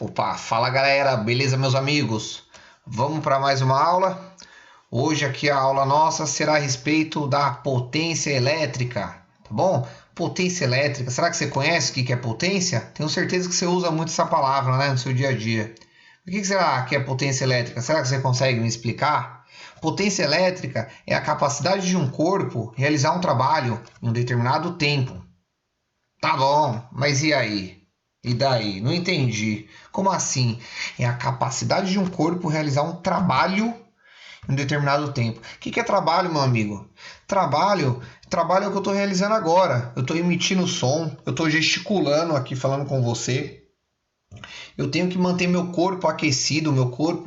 Opa, fala galera, beleza meus amigos? Vamos para mais uma aula? Hoje aqui a aula nossa será a respeito da potência elétrica, tá bom? Potência elétrica, será que você conhece o que é potência? Tenho certeza que você usa muito essa palavra, né, no seu dia a dia. O que será que é potência elétrica? Será que você consegue me explicar? Potência elétrica é a capacidade de um corpo realizar um trabalho em um determinado tempo. Tá bom, mas e aí? E daí? Não entendi. Como assim? É a capacidade de um corpo realizar um trabalho em um determinado tempo. O que é trabalho, meu amigo? Trabalho é o que eu estou realizando agora. Eu estou emitindo som, eu estou gesticulando aqui falando com você. Eu tenho que manter meu corpo aquecido,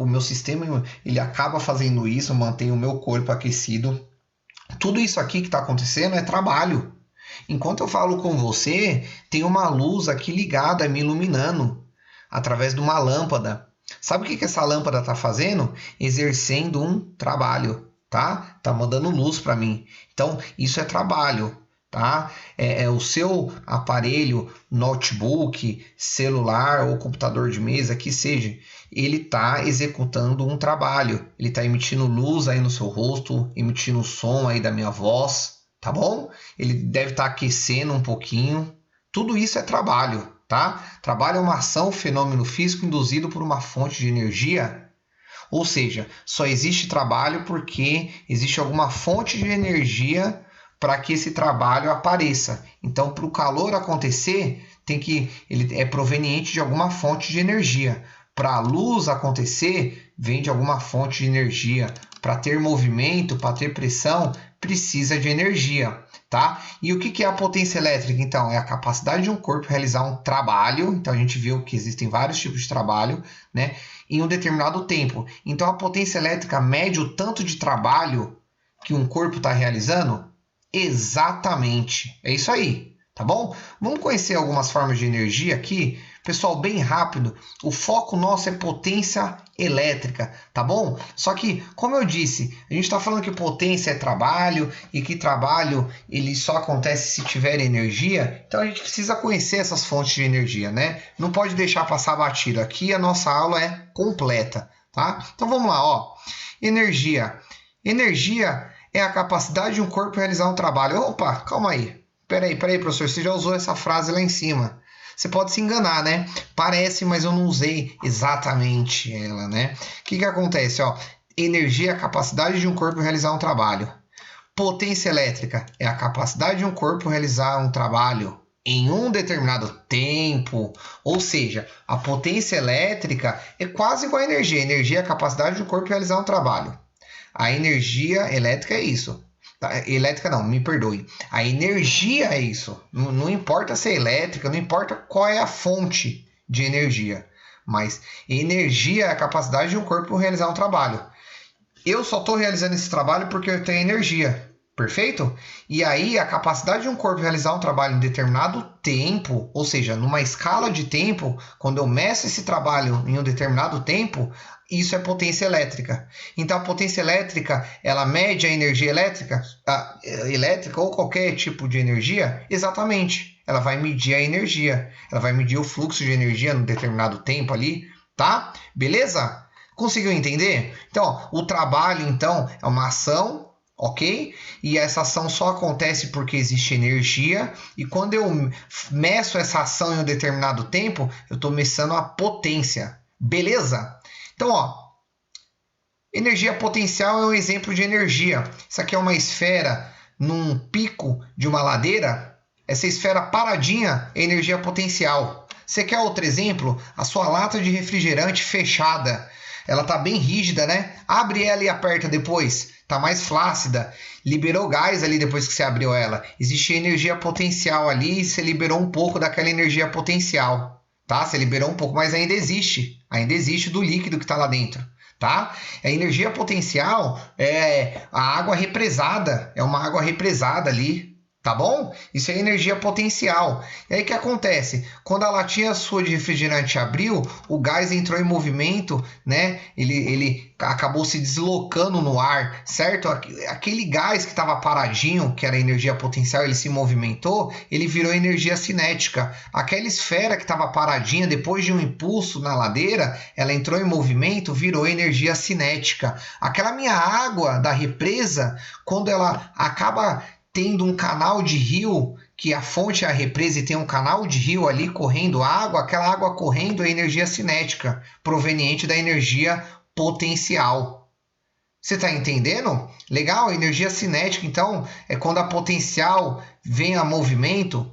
meu sistema, ele acaba fazendo isso, mantém o meu corpo aquecido. Tudo isso aqui que está acontecendo é trabalho. Enquanto eu falo com você, tem uma luz aqui ligada, me iluminando, através de uma lâmpada. Sabe o que essa lâmpada está fazendo? Exercendo um trabalho, tá? Tá mandando luz para mim. Então, isso é trabalho, tá? É o seu aparelho, notebook, celular ou computador de mesa, que seja, ele está executando um trabalho. Ele está emitindo luz aí no seu rosto, emitindo som aí da minha voz, tá bom? Ele deve estar aquecendo um pouquinho. Tudo isso é trabalho, tá? Trabalho é uma ação, fenômeno físico induzido por uma fonte de energia. Ou seja, só existe trabalho porque existe alguma fonte de energia para que esse trabalho apareça. Então, para o calor acontecer, ele é proveniente de alguma fonte de energia. Para a luz acontecer, vem de alguma fonte de energia. Para ter movimento, para ter pressão, precisa de energia, tá? E o que é a potência elétrica, então? É a capacidade de um corpo realizar um trabalho. Então, a gente viu que existem vários tipos de trabalho, né? Em um determinado tempo. Então, a potência elétrica mede o tanto de trabalho que um corpo está realizando? Exatamente. É isso aí, tá bom? Vamos conhecer algumas formas de energia aqui. Pessoal, bem rápido, o foco nosso é potência elétrica, tá bom? Só que, como eu disse, a gente está falando que potência é trabalho e que trabalho ele só acontece se tiver energia, então a gente precisa conhecer essas fontes de energia, né? Não pode deixar passar batido. Aqui a nossa aula é completa, tá? Então vamos lá, ó. Energia. Energia é a capacidade de um corpo realizar um trabalho. Opa, calma aí. Peraí, professor, você já usou essa frase lá em cima. Você pode se enganar, né? Parece, mas eu não usei exatamente ela, né? O que acontece, ó? Energia é a capacidade de um corpo realizar um trabalho. Potência elétrica é a capacidade de um corpo realizar um trabalho em um determinado tempo. Ou seja, a potência elétrica é quase igual à energia. A energia é a capacidade de um corpo realizar um trabalho. A energia elétrica é isso. Elétrica não, me perdoe. A energia é isso. Não importa se é elétrica, não importa qual é a fonte de energia. Mas energia é a capacidade de um corpo realizar um trabalho. Eu só estou realizando esse trabalho porque eu tenho energia. Perfeito? E aí, a capacidade de um corpo realizar um trabalho em determinado tempo, ou seja, numa escala de tempo, quando eu meço esse trabalho em um determinado tempo, isso é potência elétrica. Então, a potência elétrica, ela mede a energia elétrica, elétrica ou qualquer tipo de energia? Exatamente. Ela vai medir a energia. Ela vai medir o fluxo de energia num determinado tempo ali, tá? Beleza? Conseguiu entender? Então, ó, o trabalho, então, é uma ação, ok? E essa ação só acontece porque existe energia. E quando eu meço essa ação em um determinado tempo, eu estou meçando a potência. Beleza? Então, ó, energia potencial é um exemplo de energia. Isso aqui é uma esfera num pico de uma ladeira. Essa esfera paradinha é energia potencial. Você quer outro exemplo? A sua lata de refrigerante fechada. Ela está bem rígida, né? Abre ela e aperta depois. Está mais flácida. Liberou gás ali depois que você abriu ela. Existe energia potencial ali e você liberou um pouco daquela energia potencial. Tá? Você liberou um pouco, mas ainda existe. Ainda existe do líquido que está lá dentro. Tá? A energia potencial é a água represada. É uma água represada ali. Tá bom? Isso é energia potencial. E aí o que acontece? Quando a latinha sua de refrigerante abriu, o gás entrou em movimento, né? Ele acabou se deslocando no ar, certo? Aquele gás que estava paradinho, que era energia potencial, ele se movimentou, ele virou energia cinética. Aquela esfera que estava paradinha, depois de um impulso na ladeira, ela entrou em movimento, virou energia cinética. Aquela minha água da represa, quando ela acaba tendo um canal de rio, que a fonte é a represa e tem um canal de rio ali correndo água, aquela água correndo é energia cinética, proveniente da energia potencial. Você está entendendo? Legal? Energia cinética, então, é quando a potencial vem a movimento.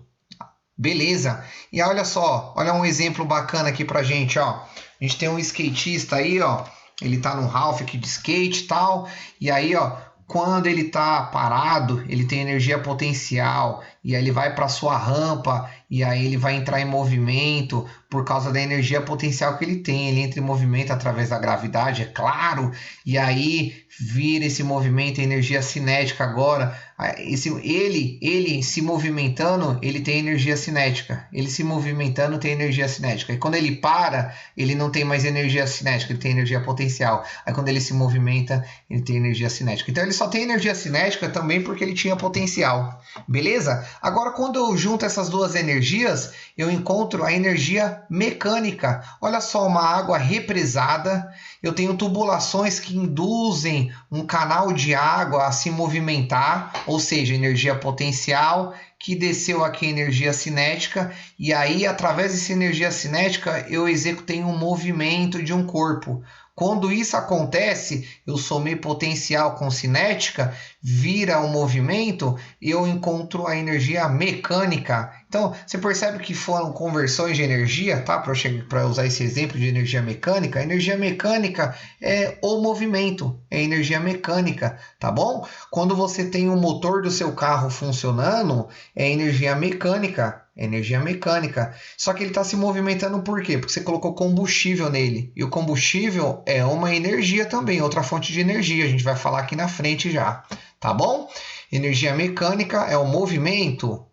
Beleza. E olha só, olha um exemplo bacana aqui pra gente, ó. A gente tem um skatista aí, ó. Ele tá no Ralph aqui de skate e tal. E aí, ó, quando ele está parado, ele tem energia potencial e aí ele vai para sua rampa e aí ele vai entrar em movimento por causa da energia potencial que ele tem. Ele entra em movimento através da gravidade, é claro, e aí vira esse movimento energia cinética agora. Ele se movimentando, ele tem energia cinética. Ele se movimentando tem energia cinética. E quando ele para, ele não tem mais energia cinética, ele tem energia potencial. Aí quando ele se movimenta, ele tem energia cinética. Então ele só tem energia cinética também porque ele tinha potencial. Beleza? Agora quando eu junto essas duas energias, eu encontro a energia mecânica. Olha só, uma água represada. Eu tenho tubulações que induzem um canal de água a se movimentar, ou seja, energia potencial, que desceu aqui energia cinética, e aí, através dessa energia cinética, eu executei um movimento de um corpo. Quando isso acontece, eu somei potencial com cinética, vira um movimento e eu encontro a energia mecânica. Então, você percebe que foram conversões de energia, tá? Para usar esse exemplo de energia mecânica. A energia mecânica é o movimento, é energia mecânica, tá bom? Quando você tem o motor do seu carro funcionando, é energia mecânica. Energia mecânica. Só que ele está se movimentando por quê? Porque você colocou combustível nele. E o combustível é uma energia também, outra fonte de energia. A gente vai falar aqui na frente já. Tá bom? Energia mecânica é o movimento.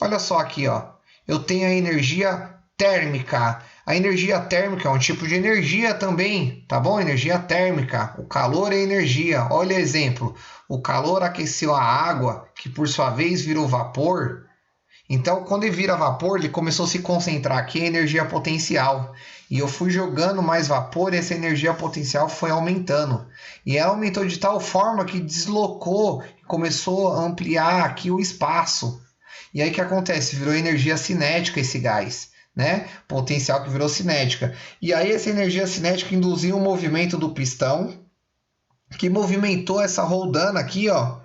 Olha só aqui, ó. Eu tenho a energia térmica. A energia térmica é um tipo de energia também, tá bom? Energia térmica. O calor é energia. Olha o exemplo. O calor aqueceu a água, que por sua vez virou vapor. Então, quando ele vira vapor, ele começou a se concentrar aqui em energia potencial. E eu fui jogando mais vapor e essa energia potencial foi aumentando. E ela aumentou de tal forma que deslocou, começou a ampliar aqui o espaço. E aí o que acontece? Virou energia cinética esse gás, né? Potencial que virou cinética. E aí essa energia cinética induziu um movimento do pistão, que movimentou essa roldana aqui, ó,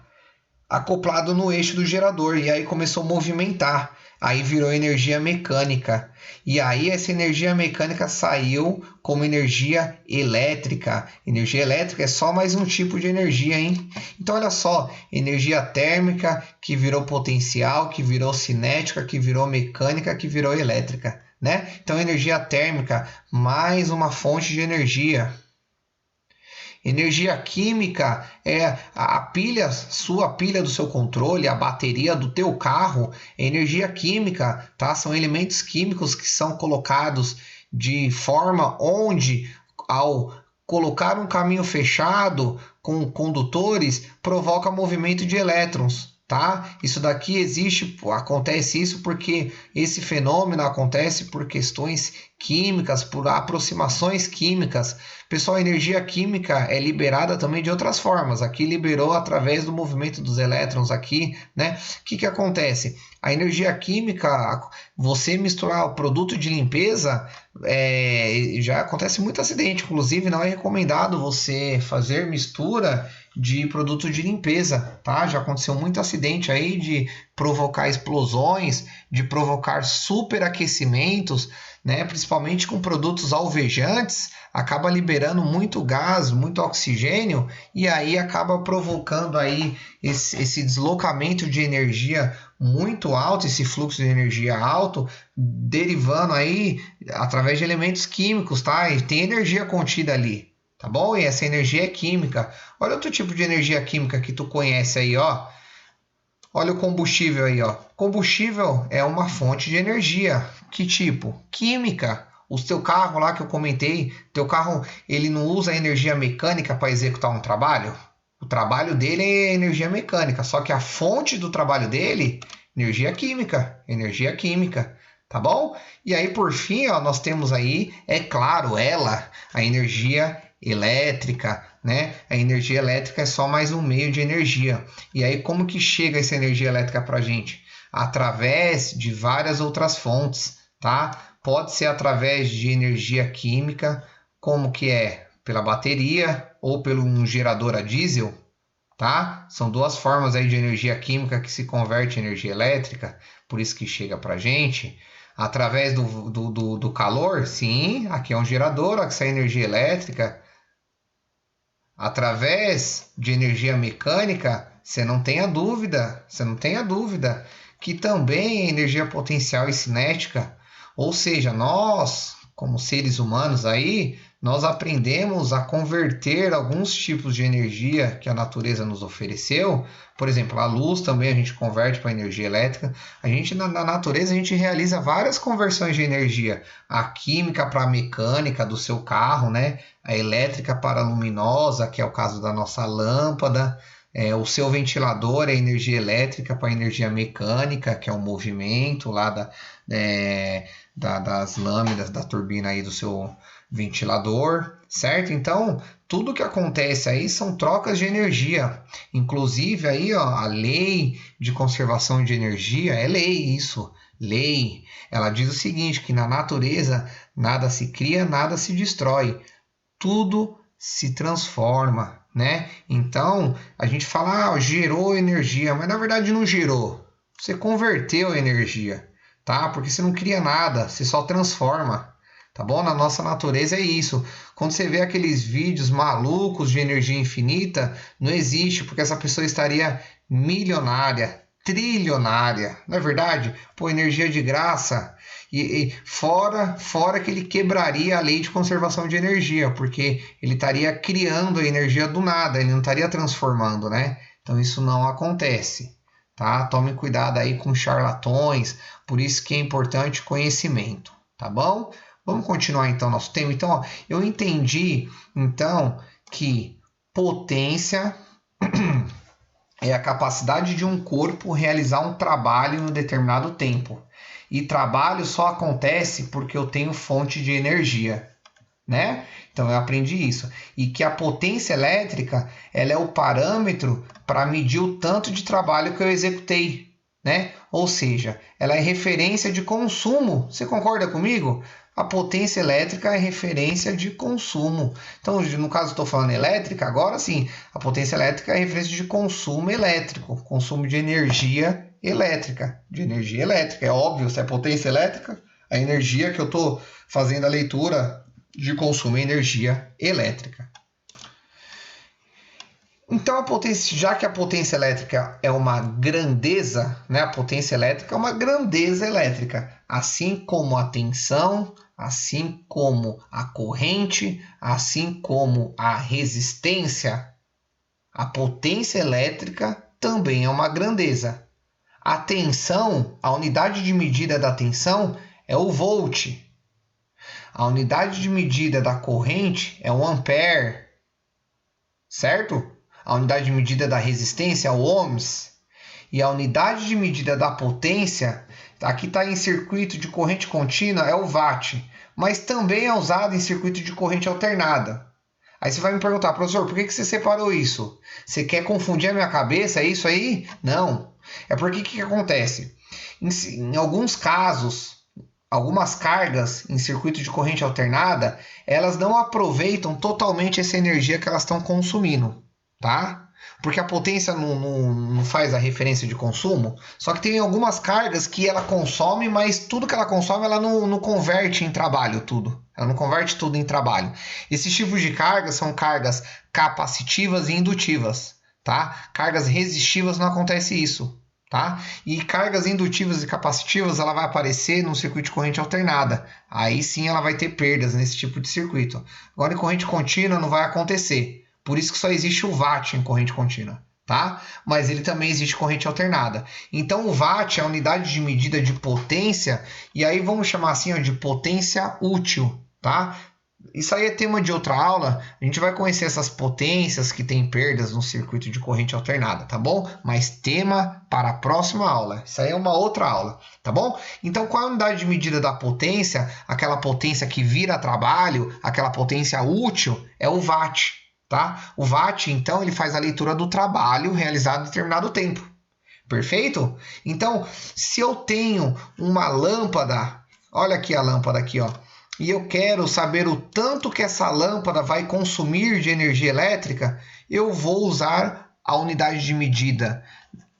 acoplado no eixo do gerador, e aí começou a movimentar, aí virou energia mecânica, e aí essa energia mecânica saiu como energia elétrica. Energia elétrica é só mais um tipo de energia, hein? Então olha só, energia térmica que virou potencial, que virou cinética, que virou mecânica, que virou elétrica, né? Então energia térmica, mais uma fonte de energia. Energia química é a pilha, sua pilha do seu controle, a bateria do teu carro. Energia química, tá? São elementos químicos que são colocados de forma onde, ao colocar um caminho fechado com condutores, provoca movimento de elétrons. Tá? Isso daqui acontece isso porque esse fenômeno acontece por questões químicas, por aproximações químicas. Pessoal, a energia química é liberada também de outras formas. Aqui liberou através do movimento dos elétrons aqui, né? O que acontece? A energia química, você misturar o produto de limpeza, já acontece muito acidente. Inclusive, não é recomendado você fazer mistura de produto de limpeza, tá? Já aconteceu muito acidente aí de provocar explosões, de provocar superaquecimentos, né? Principalmente com produtos alvejantes, acaba liberando muito gás, muito oxigênio e aí acaba provocando aí esse deslocamento de energia muito alto, esse fluxo de energia alto, derivando aí através de elementos químicos, tá? E tem energia contida ali. Tá bom? E essa energia é química. Olha outro tipo de energia química que tu conhece aí, ó. Olha o combustível aí, ó. Combustível é uma fonte de energia. Que tipo? Química. O seu carro lá que eu comentei, teu carro, ele não usa energia mecânica para executar um trabalho? O trabalho dele é energia mecânica, só que a fonte do trabalho dele, energia química, tá bom? E aí, por fim, ó, nós temos aí, é claro, a energia elétrica, né? A energia elétrica é só mais um meio de energia. E aí, como que chega essa energia elétrica para a gente? Através de várias outras fontes, tá? Pode ser através de energia química, como que é? Pela bateria ou pelo um gerador a diesel, tá? São duas formas aí de energia química que se converte em energia elétrica, por isso que chega para a gente. Através do calor, sim, aqui é um gerador, aqui sai energia elétrica. Através de energia mecânica, você não tenha dúvida que também é energia potencial e cinética. Ou seja, nós, como seres humanos aí, nós aprendemos a converter alguns tipos de energia que a natureza nos ofereceu. Por exemplo, a luz também a gente converte para energia elétrica. A gente na natureza a gente realiza várias conversões de energia. A química para a mecânica do seu carro, né? A elétrica para a luminosa, que é o caso da nossa lâmpada. O seu ventilador é energia elétrica para energia mecânica, que é o movimento lá das lâminas da turbina aí do seu ventilador, certo? Então, tudo que acontece aí são trocas de energia. Inclusive aí, ó, a lei de conservação de energia é lei isso, lei. Ela diz o seguinte, que na natureza nada se cria, nada se destrói. Tudo se transforma, né? Então, a gente fala, gerou energia, mas na verdade não gerou. Você converteu energia, tá? Porque você não cria nada, você só transforma, tá bom? Na nossa natureza é isso. Quando você vê aqueles vídeos malucos de energia infinita, não existe, porque essa pessoa estaria milionária, trilionária, não é verdade? Pô, energia de graça. E fora que ele quebraria a lei de conservação de energia, porque ele estaria criando a energia do nada, ele não estaria transformando, né? Então isso não acontece, tá? Tome cuidado aí com charlatões, por isso que é importante conhecimento, tá bom? Vamos continuar então nosso tema. Então, ó, eu entendi então que potência é a capacidade de um corpo realizar um trabalho em um determinado tempo. E trabalho só acontece porque eu tenho fonte de energia, né? Então eu aprendi isso. E que a potência elétrica, ela é o parâmetro para medir o tanto de trabalho que eu executei, né? Ou seja, ela é referência de consumo. Você concorda comigo? A potência elétrica é referência de consumo. Então, no caso, estou falando elétrica, agora sim, a potência elétrica é referência de consumo elétrico, consumo de energia elétrica. É óbvio, se é potência elétrica, a energia que eu estou fazendo a leitura de consumo é energia elétrica. Então, já que a potência elétrica é uma grandeza, né? A potência elétrica é uma grandeza elétrica, assim como a tensão, assim como a corrente, assim como a resistência, a potência elétrica também é uma grandeza. A tensão, a unidade de medida da tensão é o volt. A unidade de medida da corrente é o ampere, certo? A unidade de medida da resistência é o ohms. E a unidade de medida da potência, aqui está em circuito de corrente contínua, é o watt. Mas também é usado em circuito de corrente alternada. Aí você vai me perguntar, professor, por que você separou isso? Você quer confundir a minha cabeça? É isso aí? Não. É porque o que acontece? Em alguns casos, algumas cargas em circuito de corrente alternada, elas não aproveitam totalmente essa energia que elas estão consumindo, tá? Porque a potência não faz a referência de consumo, só que tem algumas cargas que ela consome, mas tudo que ela consome ela não converte em trabalho tudo. Ela não converte tudo em trabalho. Esses tipos de cargas são cargas capacitivas e indutivas, tá? Cargas resistivas não acontece isso, tá? E cargas indutivas e capacitivas ela vai aparecer no circuito de corrente alternada. Aí sim ela vai ter perdas nesse tipo de circuito. Agora em corrente contínua não vai acontecer. Por isso que só existe o watt em corrente contínua, tá? Mas ele também existe corrente alternada. Então o watt é a unidade de medida de potência, e aí vamos chamar assim, ó, de potência útil, tá? Isso aí é tema de outra aula, a gente vai conhecer essas potências que têm perdas no circuito de corrente alternada, tá bom? Mas tema para a próxima aula, isso aí é uma outra aula, tá bom? Então qual é a unidade de medida da potência? Aquela potência que vira trabalho, aquela potência útil, é o watt, tá? O watt, então, ele faz a leitura do trabalho realizado em determinado tempo, perfeito? Então, se eu tenho uma lâmpada, olha aqui a lâmpada aqui, ó, e eu quero saber o tanto que essa lâmpada vai consumir de energia elétrica, eu vou usar a unidade de medida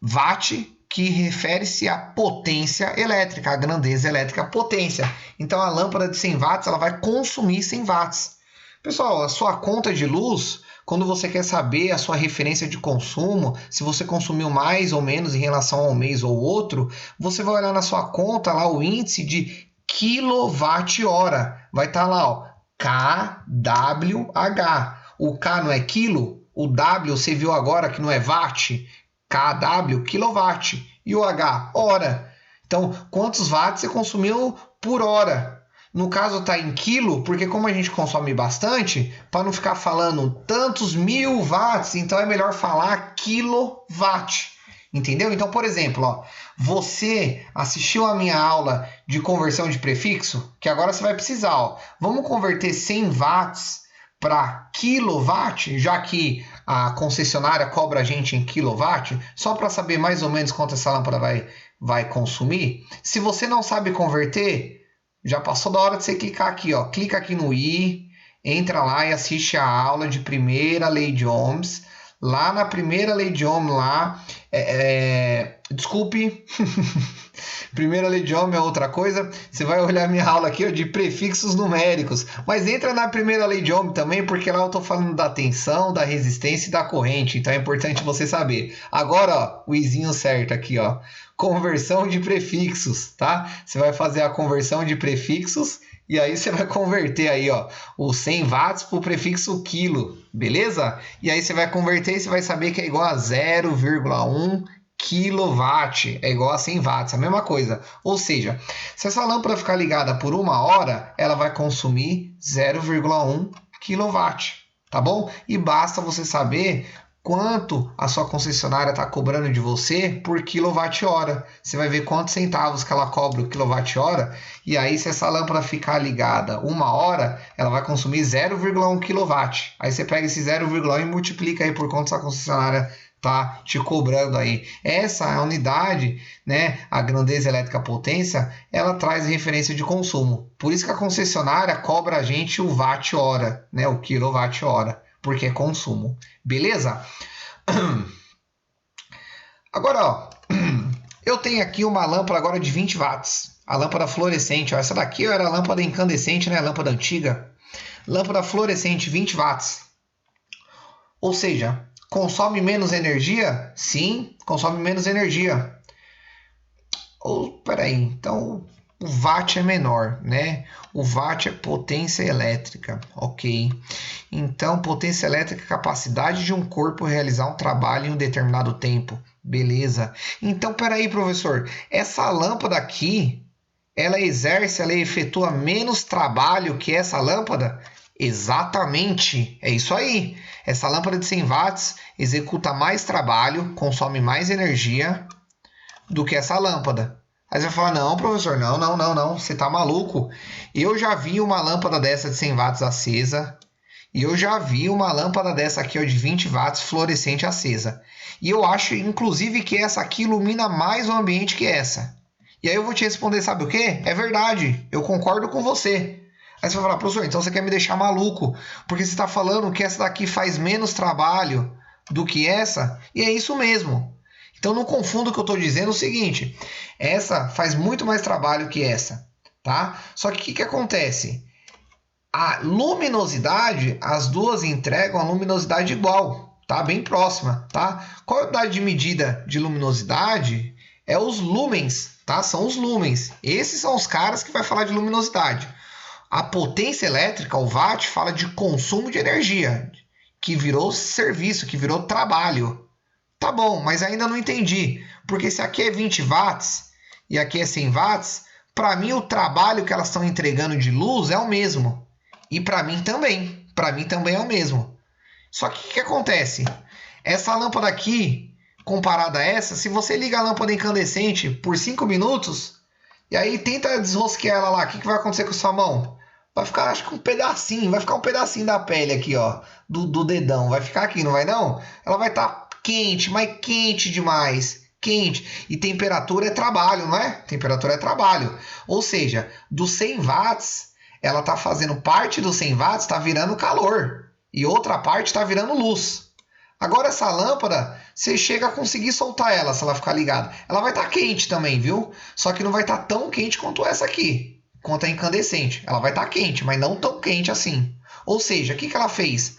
watt, que refere-se à potência elétrica, a grandeza elétrica, a potência. Então a lâmpada de 100 watts ela vai consumir 100 watts. Pessoal, a sua conta de luz, quando você quer saber a sua referência de consumo, se você consumiu mais ou menos em relação a um mês ou outro, você vai olhar na sua conta lá o índice de quilowatt-hora. Vai estar lá, ó, kWh. O K não é quilo, o W você viu agora que não é watt, kW, quilowatt, e o H, hora. Então, quantos watts você consumiu por hora? No caso está em quilo, porque como a gente consome bastante, para não ficar falando tantos mil watts, então é melhor falar quilowatt. Entendeu? Então, por exemplo, ó, você assistiu a minha aula de conversão de prefixo, que agora você vai precisar. Ó, vamos converter 100 watts para quilowatt, já que a concessionária cobra a gente em quilowatt, só para saber mais ou menos quanto essa lâmpada vai consumir. Se você não sabe converter, já passou da hora de você clicar aqui, ó. Clica aqui no i, entra lá e assiste a aula de primeira lei de Ohms. Lá na primeira lei de Ohm, lá, desculpe, primeira lei de Ohm é outra coisa, você vai olhar minha aula aqui ó, de prefixos numéricos, mas entra na primeira lei de Ohm também, porque lá eu estou falando da tensão, da resistência e da corrente, então é importante você saber. Agora, ó, o izinho certo aqui, ó, conversão de prefixos, tá? Você vai fazer a conversão de prefixos e aí você vai converter aí, ó, os 100 watts para o prefixo quilo, beleza? E aí você vai converter e você vai saber que é igual a 0,1 kW, é igual a 100 watts, a mesma coisa. Ou seja, se essa lâmpada ficar ligada por 1 hora, ela vai consumir 0,1 kW, tá bom? E basta você saber quanto a sua concessionária está cobrando de você por quilowatt-hora. Você vai ver quantos centavos que ela cobra o quilowatt-hora, e aí se essa lâmpada ficar ligada 1 hora, ela vai consumir 0,1 kW. Aí você pega esse 0,1 e multiplica aí por quanto a concessionária tá te cobrando aí. Essa é a unidade, né, a grandeza elétrica potência, ela traz referência de consumo. Por isso que a concessionária cobra a gente o watt-hora, né, o quilowatt-hora, porque é consumo. Beleza? Agora, ó, eu tenho aqui uma lâmpada agora de 20 watts. A lâmpada fluorescente, ó, essa daqui era a lâmpada incandescente, né, a lâmpada antiga. Lâmpada fluorescente, 20 watts. Ou seja, consome menos energia? Sim, consome menos energia. Peraí, então o watt é menor, né? O watt é potência elétrica, ok. Então, potência elétrica é a capacidade de um corpo realizar um trabalho em um determinado tempo. Beleza. Então, peraí, professor. Essa lâmpada aqui, ela efetua menos trabalho que essa lâmpada? Exatamente, é isso aí. Essa lâmpada de 100 watts executa mais trabalho, consome mais energia do que essa lâmpada. Aí você vai falar, não, professor, não, você tá maluco. Eu já vi uma lâmpada dessa de 100 watts acesa, e eu já vi uma lâmpada dessa aqui ó, de 20 watts fluorescente acesa. E eu acho, inclusive, que essa aqui ilumina mais o ambiente que essa. E aí eu vou te responder, sabe o quê? É verdade, eu concordo com você. Aí você vai falar, professor, então você quer me deixar maluco, porque você está falando que essa daqui faz menos trabalho do que essa, e é isso mesmo. Então não confunda o que eu estou dizendo, é o seguinte, essa faz muito mais trabalho que essa, tá? Só que o que acontece? A luminosidade, as duas entregam a luminosidade igual, tá? Bem próxima, tá? Qual é a unidade de medida de luminosidade? É os lumens, tá? São os lumens. Esses são os caras que vai falar de luminosidade. A potência elétrica, o watt, fala de consumo de energia, que virou serviço, que virou trabalho. Tá bom, mas ainda não entendi. Porque se aqui é 20 watts e aqui é 100 watts, para mim o trabalho que elas estão entregando de luz é o mesmo. E para mim também. Para mim também é o mesmo. Só que o que acontece? Essa lâmpada aqui, comparada a essa, se você liga a lâmpada incandescente por 5 minutos, e aí tenta desrosquear ela lá, o que vai acontecer com a sua mão? Vai ficar, acho que um pedacinho, vai ficar um pedacinho da pele aqui, ó, do dedão. Vai ficar aqui, não vai não? Ela vai estar quente, mas quente demais. Quente. E temperatura é trabalho, não é? Temperatura é trabalho. Ou seja, dos 100 watts, ela está fazendo parte dos 100 watts, está virando calor. E outra parte está virando luz. Agora essa lâmpada, você chega a conseguir soltar ela se ela ficar ligada. Ela vai estar quente também, viu? Só que não vai estar tão quente quanto essa aqui, quanto a incandescente. Ela vai estar quente, mas não tão quente assim. Ou seja, o que ela fez?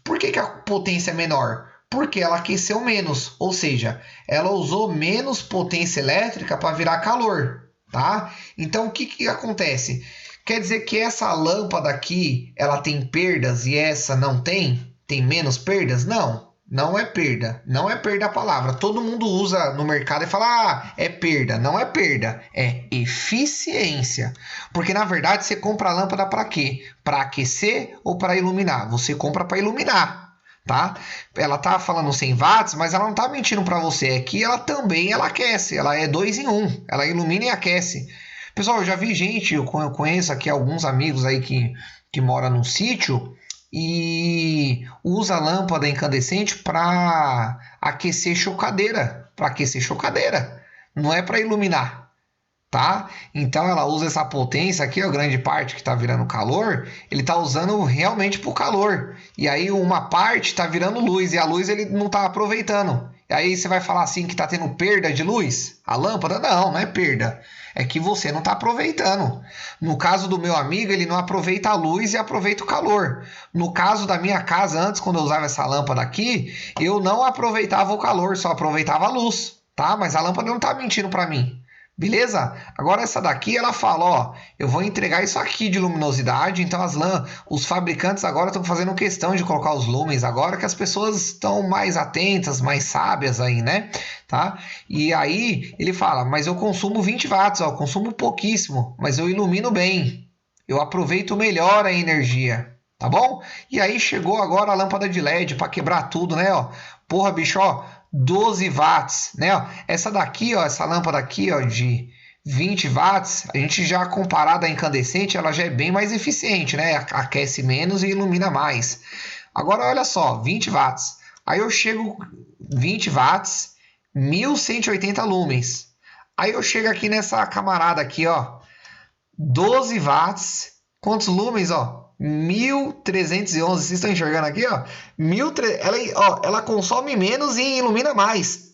Por que a potência é menor? Porque ela aqueceu menos, ou seja, ela usou menos potência elétrica para virar calor, tá? Então o que acontece? Quer dizer que essa lâmpada aqui, ela tem perdas e essa não tem? Tem menos perdas? Não, não é perda. Não é perda a palavra. Todo mundo usa no mercado e fala, ah, é perda. Não é perda, é eficiência. Porque na verdade você compra a lâmpada para quê? Para aquecer ou para iluminar? Você compra para iluminar. Tá? Ela tá falando 100 watts, mas ela não tá mentindo para você. Aqui ela também aquece, ela é 2 em 1. Ela ilumina e aquece. Pessoal, eu já vi gente, eu conheço aqui alguns amigos aí que moram num sítio e usa lâmpada incandescente para aquecer chocadeira, não é para iluminar, tá? Então ela usa essa potência aqui, a grande parte que está virando calor, ele está usando realmente para o calor. E aí uma parte está virando luz e a luz ele não está aproveitando. E aí você vai falar assim que está tendo perda de luz? A lâmpada? Não, não é perda. É que você não está aproveitando. No caso do meu amigo, ele não aproveita a luz e aproveita o calor. No caso da minha casa, antes, quando eu usava essa lâmpada aqui, eu não aproveitava o calor, só aproveitava a luz, tá? Mas a lâmpada não está mentindo para mim. Beleza? Agora essa daqui ela fala, ó, eu vou entregar isso aqui de luminosidade, então os fabricantes agora estão fazendo questão de colocar os lumens agora que as pessoas estão mais atentas, mais sábias aí, né? Tá? E aí ele fala, mas eu consumo 20 watts, ó, eu consumo pouquíssimo, mas eu ilumino bem, eu aproveito melhor a energia, tá bom? E aí chegou agora a lâmpada de LED para quebrar tudo, né? Ó, porra, bicho, ó, 12 watts, né? Essa daqui, ó, essa lâmpada aqui, ó, de 20 watts, a gente já comparada à incandescente, ela já é bem mais eficiente, né? Aquece menos e ilumina mais. Agora, olha só, 20 watts. Aí eu chego 20 watts, 1180 lumens. Aí eu chego aqui nessa camarada aqui, ó, 12 watts. Quantos lumens, ó? 1311, vocês estão enxergando aqui, ó? Ela consome menos e ilumina mais.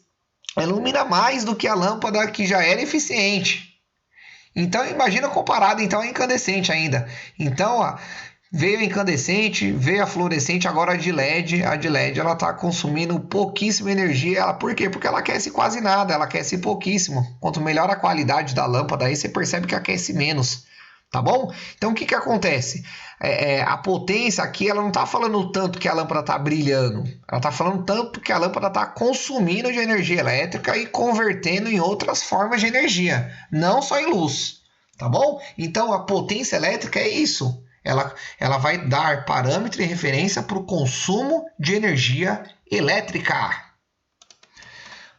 Ela ilumina mais do que a lâmpada que já era eficiente. Então, imagina comparado então a incandescente ainda. Então, ó, veio a incandescente, veio a fluorescente, agora a de LED. A de LED ela está consumindo pouquíssima energia. Por quê? Porque ela aquece quase nada, ela aquece pouquíssimo. Quanto melhor a qualidade da lâmpada, aí você percebe que aquece menos. Tá bom? Então o que acontece? A potência aqui ela não está falando tanto que a lâmpada está brilhando, ela está falando tanto que a lâmpada está consumindo de energia elétrica e convertendo em outras formas de energia, não só em luz. Tá bom? Então a potência elétrica é isso. Ela vai dar parâmetro e referência para o consumo de energia elétrica.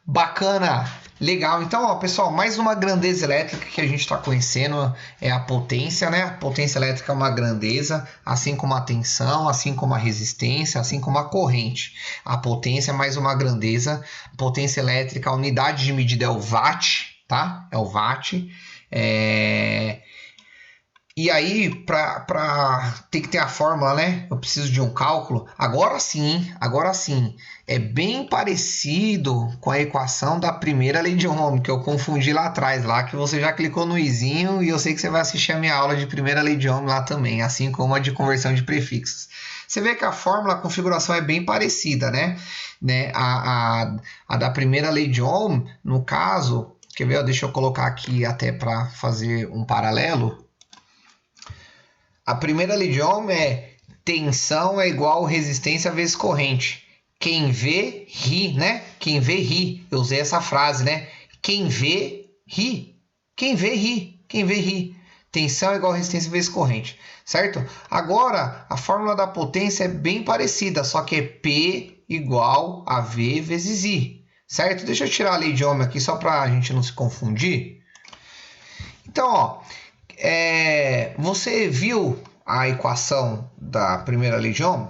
Bacana! Legal, então, ó, pessoal, mais uma grandeza elétrica que a gente está conhecendo é a potência, né? A potência elétrica é uma grandeza, assim como a tensão, assim como a resistência, assim como a corrente. A potência é mais uma grandeza. Potência elétrica, a unidade de medida é o watt, tá? É o watt. E aí, tem que ter a fórmula, né? Eu preciso de um cálculo. Agora sim, é bem parecido com a equação da primeira lei de Ohm, que eu confundi lá atrás, lá que você já clicou no izinho e eu sei que você vai assistir a minha aula de primeira lei de Ohm lá também, assim como a de conversão de prefixos. Você vê que a fórmula, a configuração é bem parecida, né? A da primeira lei de Ohm, no caso, quer ver? Deixa eu colocar aqui até para fazer um paralelo. A primeira lei de Ohm é tensão é igual resistência vezes corrente. Quem vê, ri, né? Quem vê, ri. Eu usei essa frase, né? Quem vê, ri. Quem vê, ri. Quem vê, ri. Tensão é igual a resistência vezes corrente, certo? Agora, a fórmula da potência é bem parecida, só que é P igual a V vezes I, certo? Deixa eu tirar a lei de Ohm aqui só para a gente não se confundir. Então, ó, você viu a equação da primeira lei de Ohm?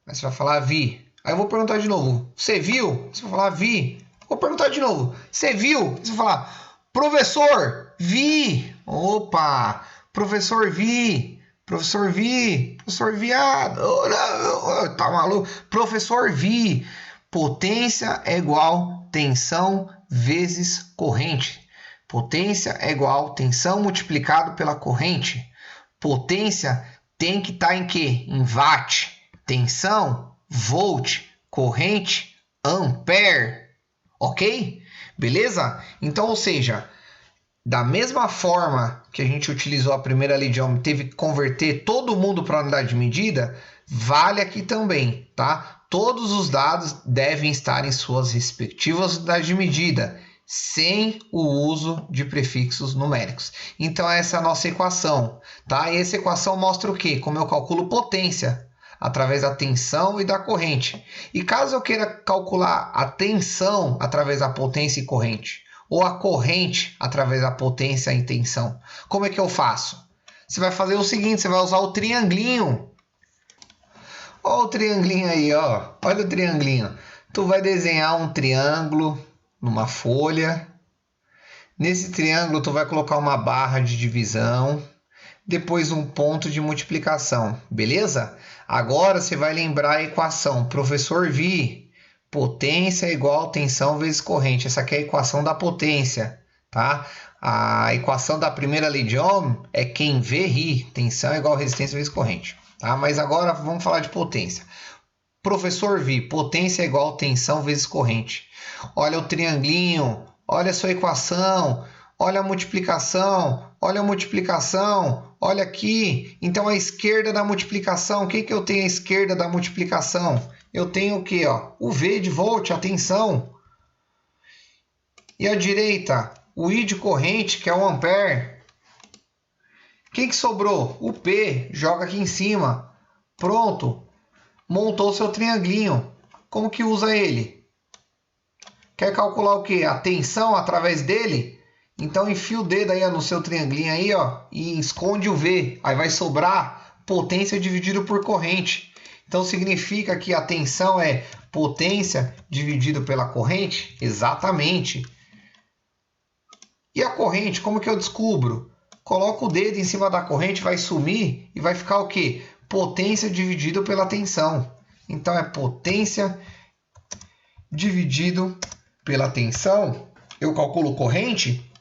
Aí você vai falar, vi. Aí eu vou perguntar de novo, você viu? Você vai falar, vi. Vou perguntar de novo, você viu? Você vai falar, professor, vi. Opa, professor, vi. Professor, vi. Professor, viado. Tá maluco? Professor, vi. Potência é igual tensão vezes corrente. Potência é igual tensão multiplicado pela corrente. Potência tem que estar em quê? Em watt. Tensão, volt. Corrente, ampere. Ok? Beleza? Então, ou seja, da mesma forma que a gente utilizou a primeira lei de Ohm, teve que converter todo mundo para a unidade de medida, vale aqui também, tá? Todos os dados devem estar em suas respectivas unidades de medida, sem o uso de prefixos numéricos. Então essa é a nossa equação, tá? E essa equação mostra o quê? Como eu calculo potência através da tensão e da corrente. E caso eu queira calcular a tensão através da potência e corrente, ou a corrente através da potência e tensão, como é que eu faço? Você vai fazer o seguinte, você vai usar o trianglinho. Olha o trianglinho aí, ó. Olha o trianglinho. Tu vai desenhar um triângulo numa folha. Nesse triângulo tu vai colocar uma barra de divisão, depois um ponto de multiplicação, beleza? Agora você vai lembrar a equação. Professor, vi. Potência é igual a tensão vezes corrente. Essa aqui é a equação da potência, tá? A equação da primeira lei de Ohm é quem vê, ri. Tensão é igual a resistência vezes corrente, tá? Mas agora vamos falar de potência. Professor, vi. Potência é igual a tensão vezes corrente. Olha o trianglinho. Olha a sua equação. Olha a multiplicação. Olha a multiplicação. Olha aqui. Então, a esquerda da multiplicação. O que que eu tenho à esquerda da multiplicação? Eu tenho o quê? Ó? O V de volt, a tensão. E à direita, o I de corrente, que é o ampere. O que que sobrou? O P. Joga aqui em cima. Pronto. Montou seu trianglinho. Como que usa ele? Quer calcular o quê? A tensão através dele? Então enfia o dedo aí no seu trianglinho aí, ó, e esconde o V. Aí vai sobrar potência dividido por corrente. Então significa que a tensão é potência dividido pela corrente? Exatamente. E a corrente, como que eu descubro? Coloca o dedo em cima da corrente, vai sumir e vai ficar o quê? Potência dividido pela tensão. Então é potência dividido pela tensão. Eu calculo corrente?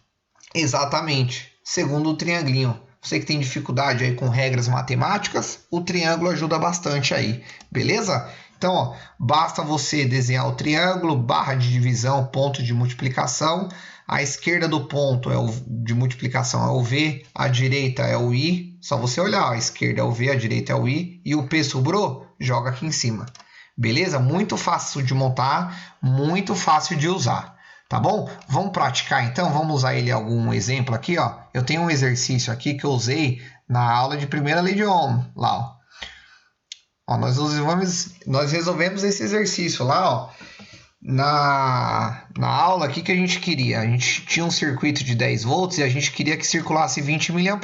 Exatamente, segundo o trianglinho. Você que tem dificuldade aí com regras matemáticas, o triângulo ajuda bastante aí, beleza? Então, ó, basta você desenhar o triângulo, barra de divisão, ponto de multiplicação. A esquerda do ponto de multiplicação é o V, a direita é o I. Só você olhar, ó, a esquerda é o V, a direita é o I. E o P sobrou, joga aqui em cima. Beleza? Muito fácil de montar, muito fácil de usar. Tá bom? Vamos praticar então? Vamos usar ele algum exemplo aqui, ó. Eu tenho um exercício aqui que eu usei na aula de primeira lei de Ohm, lá, ó. Ó, nós resolvemos esse exercício lá, ó, na aula aqui que a gente queria. A gente tinha um circuito de 10 volts e a gente queria que circulasse 20 mA.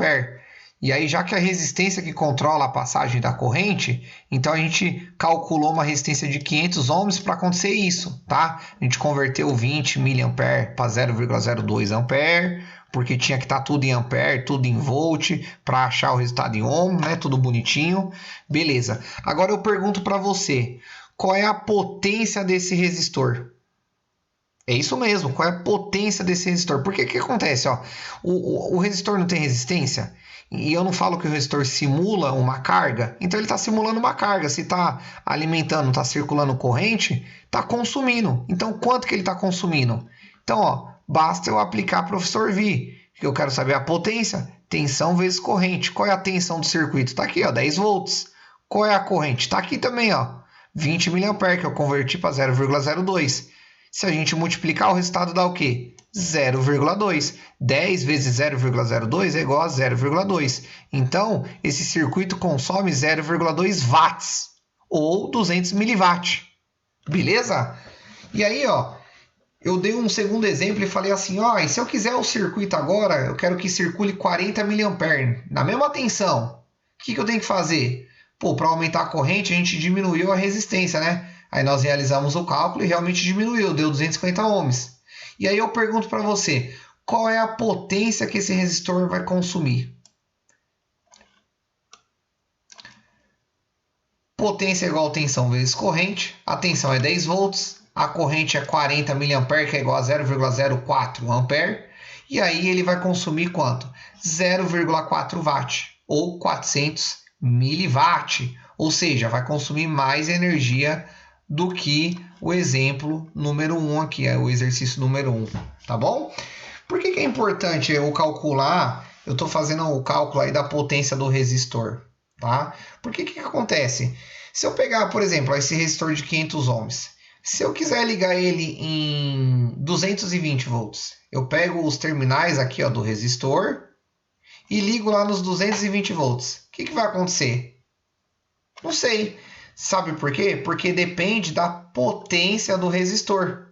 E aí, já que a resistência que controla a passagem da corrente, então a gente calculou uma resistência de 500 ohms para acontecer isso, tá? A gente converteu 20 mA para 0,02 ampere, porque tinha que estar tudo em ampere, tudo em volt, para achar o resultado em ohm, né? Tudo bonitinho. Beleza. Agora eu pergunto para você, qual é a potência desse resistor? É isso mesmo, qual é a potência desse resistor? Porque o que acontece? Ó, o resistor não tem resistência? E eu não falo que o resistor simula uma carga, então ele está simulando uma carga. Se está alimentando, está circulando corrente, está consumindo. Então, quanto que ele está consumindo? Então, ó, basta eu aplicar professor V, que eu quero saber a potência, tensão vezes corrente. Qual é a tensão do circuito? Está aqui, ó, 10 volts. Qual é a corrente? Está aqui também, ó, 20 mA, que eu converti para 0,02. Se a gente multiplicar, o resultado dá o quê? 0,2. 10 vezes 0,02 é igual a 0,2. Então, esse circuito consome 0,2 watts, ou 200 miliwatt. Beleza? E aí, ó, eu dei um segundo exemplo e falei assim, ó, e se eu quiser o circuito agora, eu quero que circule 40 mA, na mesma tensão. O que eu tenho que fazer? Pô, para aumentar a corrente, a gente diminuiu a resistência, né? Aí nós realizamos o cálculo e realmente diminuiu, deu 250 ohms. E aí eu pergunto para você, qual é a potência que esse resistor vai consumir? Potência é igual a tensão vezes corrente. A tensão é 10 volts. A corrente é 40 mA, que é igual a 0,04 ampere. E aí ele vai consumir quanto? 0,4 watt, ou 400 miliwatt. Ou seja, vai consumir mais energia do que o exemplo número 1 aqui, é o exercício número 1. Tá bom? Por que é importante eu calcular? Eu estou fazendo o cálculo aí da potência do resistor. Tá? Porque o que acontece? Se eu pegar, por exemplo, esse resistor de 500 ohms, se eu quiser ligar ele em 220 volts, eu pego os terminais aqui, ó, do resistor e ligo lá nos 220 volts. O que vai acontecer? Não sei. Sabe por quê? Porque depende da potência do resistor.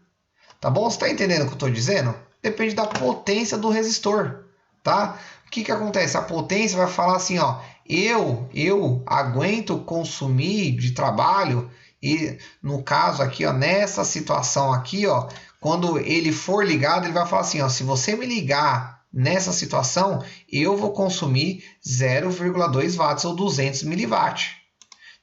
Tá bom? Você está entendendo o que eu estou dizendo? Depende da potência do resistor. Tá? O que acontece? A potência vai falar assim, ó, eu aguento consumir de trabalho, e no caso aqui, ó, nessa situação aqui, ó, quando ele for ligado, ele vai falar assim, ó, se você me ligar nessa situação, eu vou consumir 0,2 watts ou 200 miliwatt.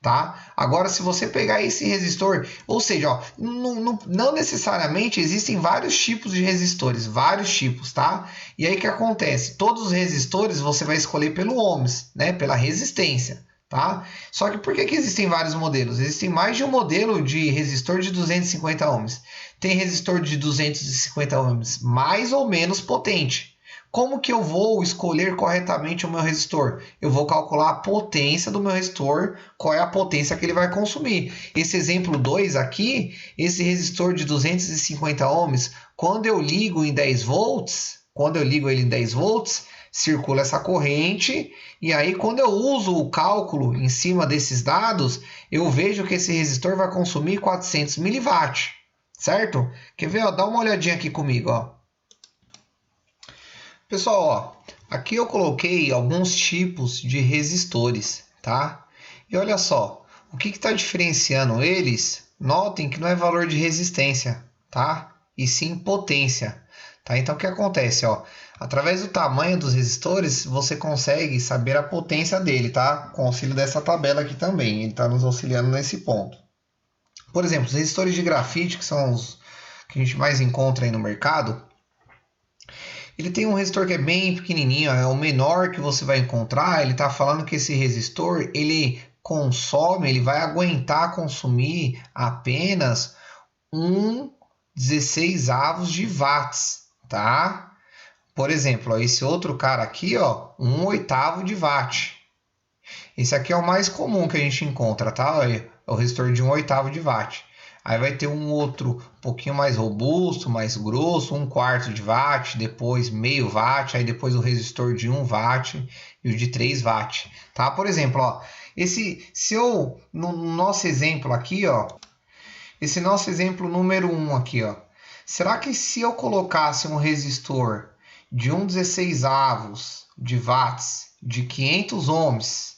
Tá? Agora, se você pegar esse resistor, ou seja, ó, não necessariamente existem vários tipos de resistores, vários tipos, tá? E aí o que acontece? Todos os resistores você vai escolher pelo ohms, né? Pela resistência, tá? Só que por que existem vários modelos? Existem mais de um modelo de resistor de 250 ohms. Tem resistor de 250 ohms mais ou menos potente. Como que eu vou escolher corretamente o meu resistor? Eu vou calcular a potência do meu resistor, qual é a potência que ele vai consumir. Esse exemplo 2 aqui, esse resistor de 250 ohms, quando eu ligo em 10 volts, circula essa corrente, e aí quando eu uso o cálculo em cima desses dados, eu vejo que esse resistor vai consumir 400 miliwatt, certo? Quer ver? Ó, dá uma olhadinha aqui comigo, ó. Pessoal, ó, aqui eu coloquei alguns tipos de resistores, tá? E olha só, o que está diferenciando eles? Notem que não é valor de resistência, tá? E sim potência, tá? Então o que acontece, ó? Através do tamanho dos resistores, você consegue saber a potência dele, tá? Com o auxílio dessa tabela aqui também, ele está nos auxiliando nesse ponto. Por exemplo, os resistores de grafite, que são os que a gente mais encontra aí no mercado, ele tem um resistor que é bem pequenininho, é o menor que você vai encontrar. Ele está falando que esse resistor, ele vai aguentar consumir apenas 1/16 de watts, tá? Por exemplo, ó, esse outro cara aqui, ó, 1/8 de watt. Esse aqui é o mais comum que a gente encontra, tá? É o resistor de 1/8 de watt. Aí vai ter um outro um pouquinho mais robusto, mais grosso, 1/4 de watt, depois meio watt, aí depois o resistor de 1 watt e o de 3 watt, tá? Por exemplo, ó, no nosso exemplo aqui, ó, esse nosso exemplo número 1 aqui, ó, será que se eu colocasse um resistor de 1/16 de watts, de 500 ohms,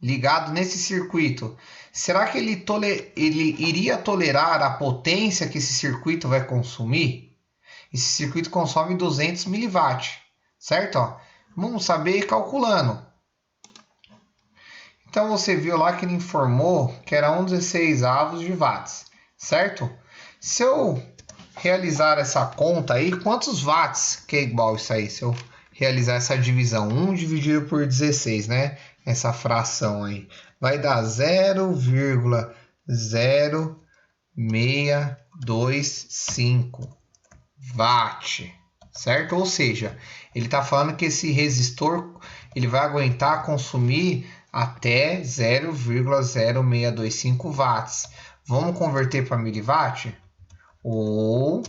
ligado nesse circuito, será que ele iria tolerar a potência que esse circuito vai consumir? Esse circuito consome 200 miliwatt, certo? Ó, vamos saber calculando. Então você viu lá que ele informou que era 1/16 de watts, certo? Se eu realizar essa conta aí, quantos watts que é igual isso aí? Se eu realizar essa divisão, 1 dividido por 16, né? Essa fração aí vai dar 0,0625 watt, certo? Ou seja, ele está falando que esse resistor ele vai aguentar consumir até 0,0625 watts. Vamos converter para miliwatt? Ou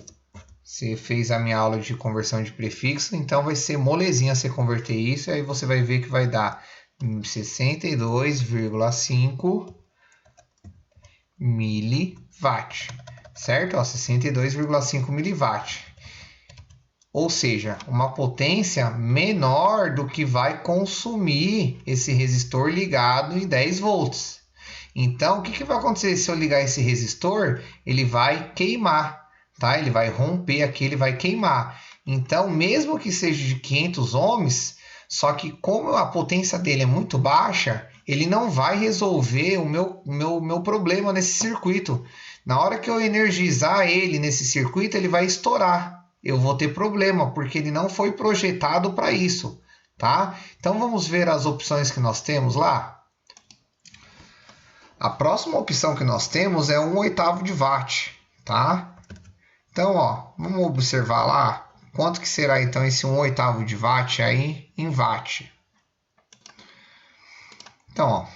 você fez a minha aula de conversão de prefixo, então vai ser molezinha você converter isso, e aí você vai ver que vai dar 62,5 miliwatt, certo? 62,5 miliwatt. Ou seja, uma potência menor do que vai consumir esse resistor ligado em 10 volts. Então, o que vai acontecer se eu ligar esse resistor? Ele vai queimar, tá? Ele vai romper aqui, ele vai queimar. Então, mesmo que seja de 500 ohms, só que como a potência dele é muito baixa, ele não vai resolver o meu problema nesse circuito. Na hora que eu energizar ele nesse circuito, ele vai estourar. Eu vou ter problema, porque ele não foi projetado para isso, tá? Então, vamos ver as opções que nós temos lá. A próxima opção que nós temos é 1/8 de watt, tá? Então, ó, vamos observar lá quanto que será então esse 1/8 de watt aí em watt. Então, ó,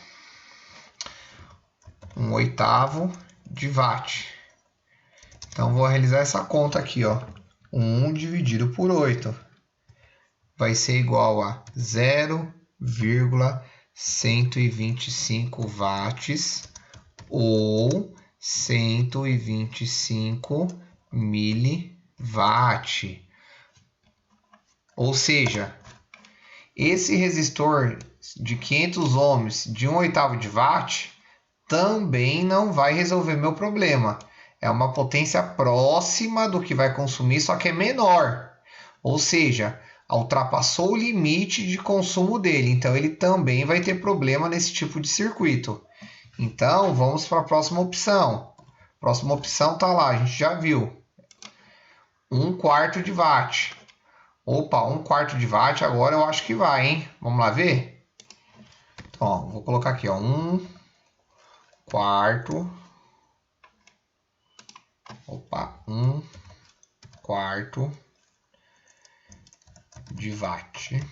1/8 de watt. Então, vou realizar essa conta aqui, ó. 1 dividido por 8 vai ser igual a 0,125 watts ou 125 miliwatt. Ou seja, esse resistor de 500 ohms de 1/8 de watt também não vai resolver meu problema. É uma potência próxima do que vai consumir, só que é menor. Ou seja, ultrapassou o limite de consumo dele. Então, ele também vai ter problema nesse tipo de circuito. Então, vamos para a próxima opção. A próxima opção está lá, a gente já viu. 1/4 de watt. Opa, 1/4 de watt agora eu acho que vai, hein? Vamos lá ver? Então, ó, vou colocar aqui, ó, 1/4. Opa, 1/4 de watt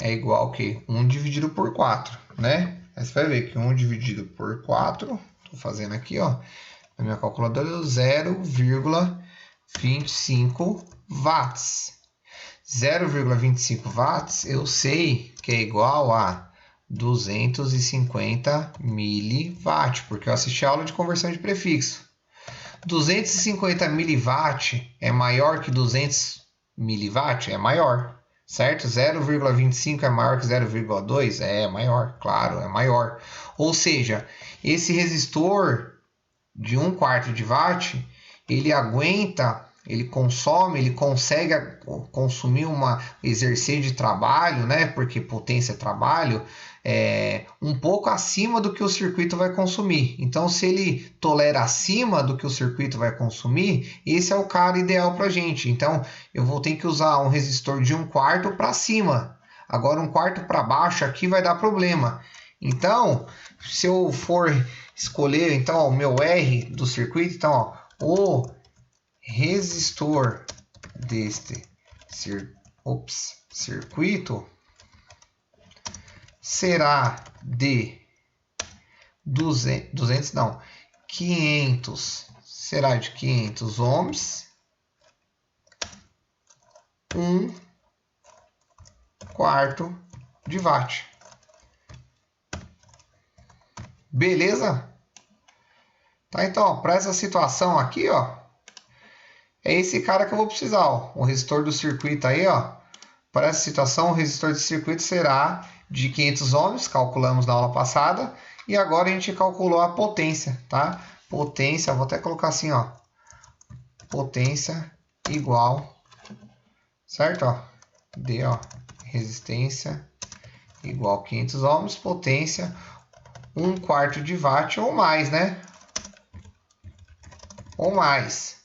é igual ao que? 1 dividido por 4, né? Aí você vai ver que 1 dividido por 4, estou fazendo aqui, ó, na minha calculadora, 0,25 watts. 0,25 watts eu sei que é igual a 250 miliwatt, porque eu assisti a aula de conversão de prefixo. 250 miliwatt é maior que 200 miliwatt? É maior, certo? 0,25 é maior que 0,2? É maior, claro, é maior. Ou seja, esse resistor de 1/4 de watt, ele aguenta, ele consome, ele consegue consumir exercer de trabalho, né? Porque potência é trabalho, um pouco acima do que o circuito vai consumir. Então, se ele tolera acima do que o circuito vai consumir, esse é o cara ideal para a gente. Então, eu vou ter que usar um resistor de 1/4 para cima. Agora, 1/4 para baixo aqui vai dar problema. Então, se eu for escolher então, ó, o meu R do circuito, então, ó, o resistor deste circuito será de 500, será de 500 ohms, 1/4 de watt. Beleza? Tá, então, para essa situação aqui, ó, é esse cara que eu vou precisar, ó, o resistor do circuito aí, ó. Para essa situação, o resistor de circuito será de 500 ohms, calculamos na aula passada, e agora a gente calculou a potência, tá? Potência, vou até colocar assim, ó, potência igual, certo? Ó, D, ó, resistência igual 500 ohms, potência 1/4 de watt ou mais, né? Ou mais,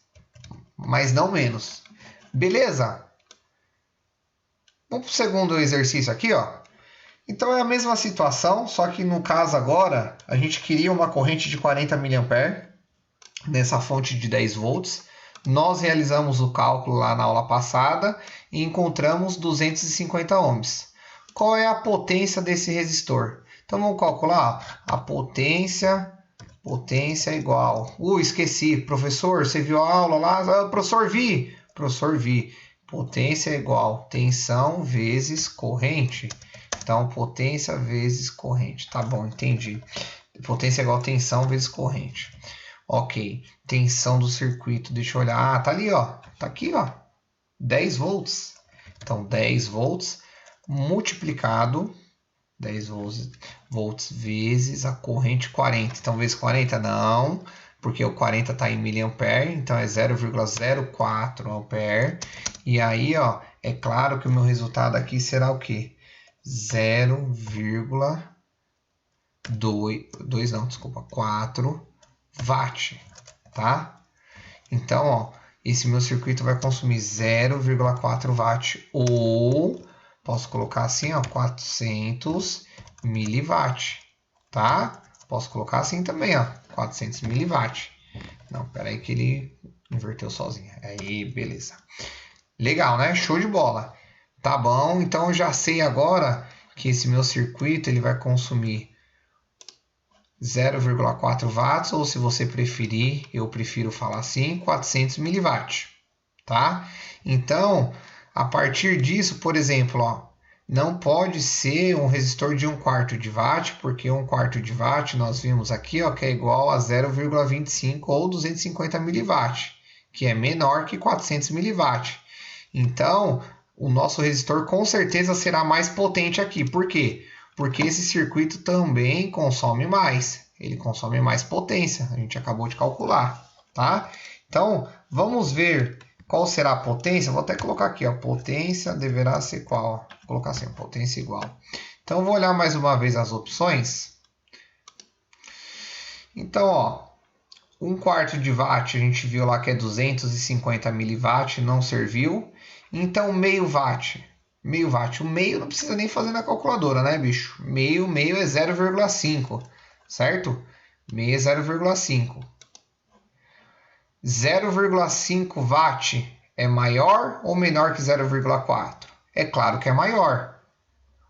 mas não menos. Beleza? Vamos para o segundo exercício aqui, ó. Então é a mesma situação, só que no caso agora, a gente queria uma corrente de 40 mA nessa fonte de 10 volts. Nós realizamos o cálculo lá na aula passada e encontramos 250 ohms. qual é a potência desse resistor. Então vamos calcular, ó, a potência é igual. Esqueci, professor, você viu a aula lá? Professor Vi. Potência é igual tensão vezes corrente. Então, potência vezes corrente. Tá bom, entendi. Potência é igual tensão vezes corrente. Ok, tensão do circuito, deixa eu olhar. Ah, tá ali, ó. Tá aqui, ó. 10 volts. Então, 10 volts multiplicado 10 volts vezes a corrente 40. Então, vezes 40? Não, porque o 40 está em miliampere, então é 0,04 ampere. E aí, ó, é claro que o meu resultado aqui será o quê? 4 watt, tá? Então, ó, esse meu circuito vai consumir 0,4 watt, ou posso colocar assim, ó, 400 miliwatt, tá? Posso colocar assim também, ó, 400 miliwatt. Não, peraí que ele inverteu sozinho. Aí, beleza. Legal, né? Show de bola. Tá bom, então eu já sei agora que esse meu circuito ele vai consumir 0,4 watts, ou se você preferir, eu prefiro falar assim, 400 miliwatt, tá? Então, a partir disso, por exemplo, ó, não pode ser um resistor de 1/4 de watt, porque 1/4 de watt nós vimos aqui, ó, que é igual a 0,25 ou 250 miliwatt, que é menor que 400 miliwatt. Então, o nosso resistor com certeza será mais potente aqui. Por quê? Porque esse circuito também consome mais. Ele consome mais potência. A gente acabou de calcular, tá? Então, vamos ver qual será a potência. Vou até colocar aqui, ó. Potência deverá ser qual? Vou colocar assim, potência igual. Então, eu vou olhar mais uma vez as opções. Então, ó, 1/4 de watt, a gente viu lá que é 250 miliwatt, não serviu. Então, meio watt. O meio não precisa nem fazer na calculadora, né, bicho? Meio é 0,5, certo? Meio é 0,5. 0,5 watt é maior ou menor que 0,4? É claro que é maior.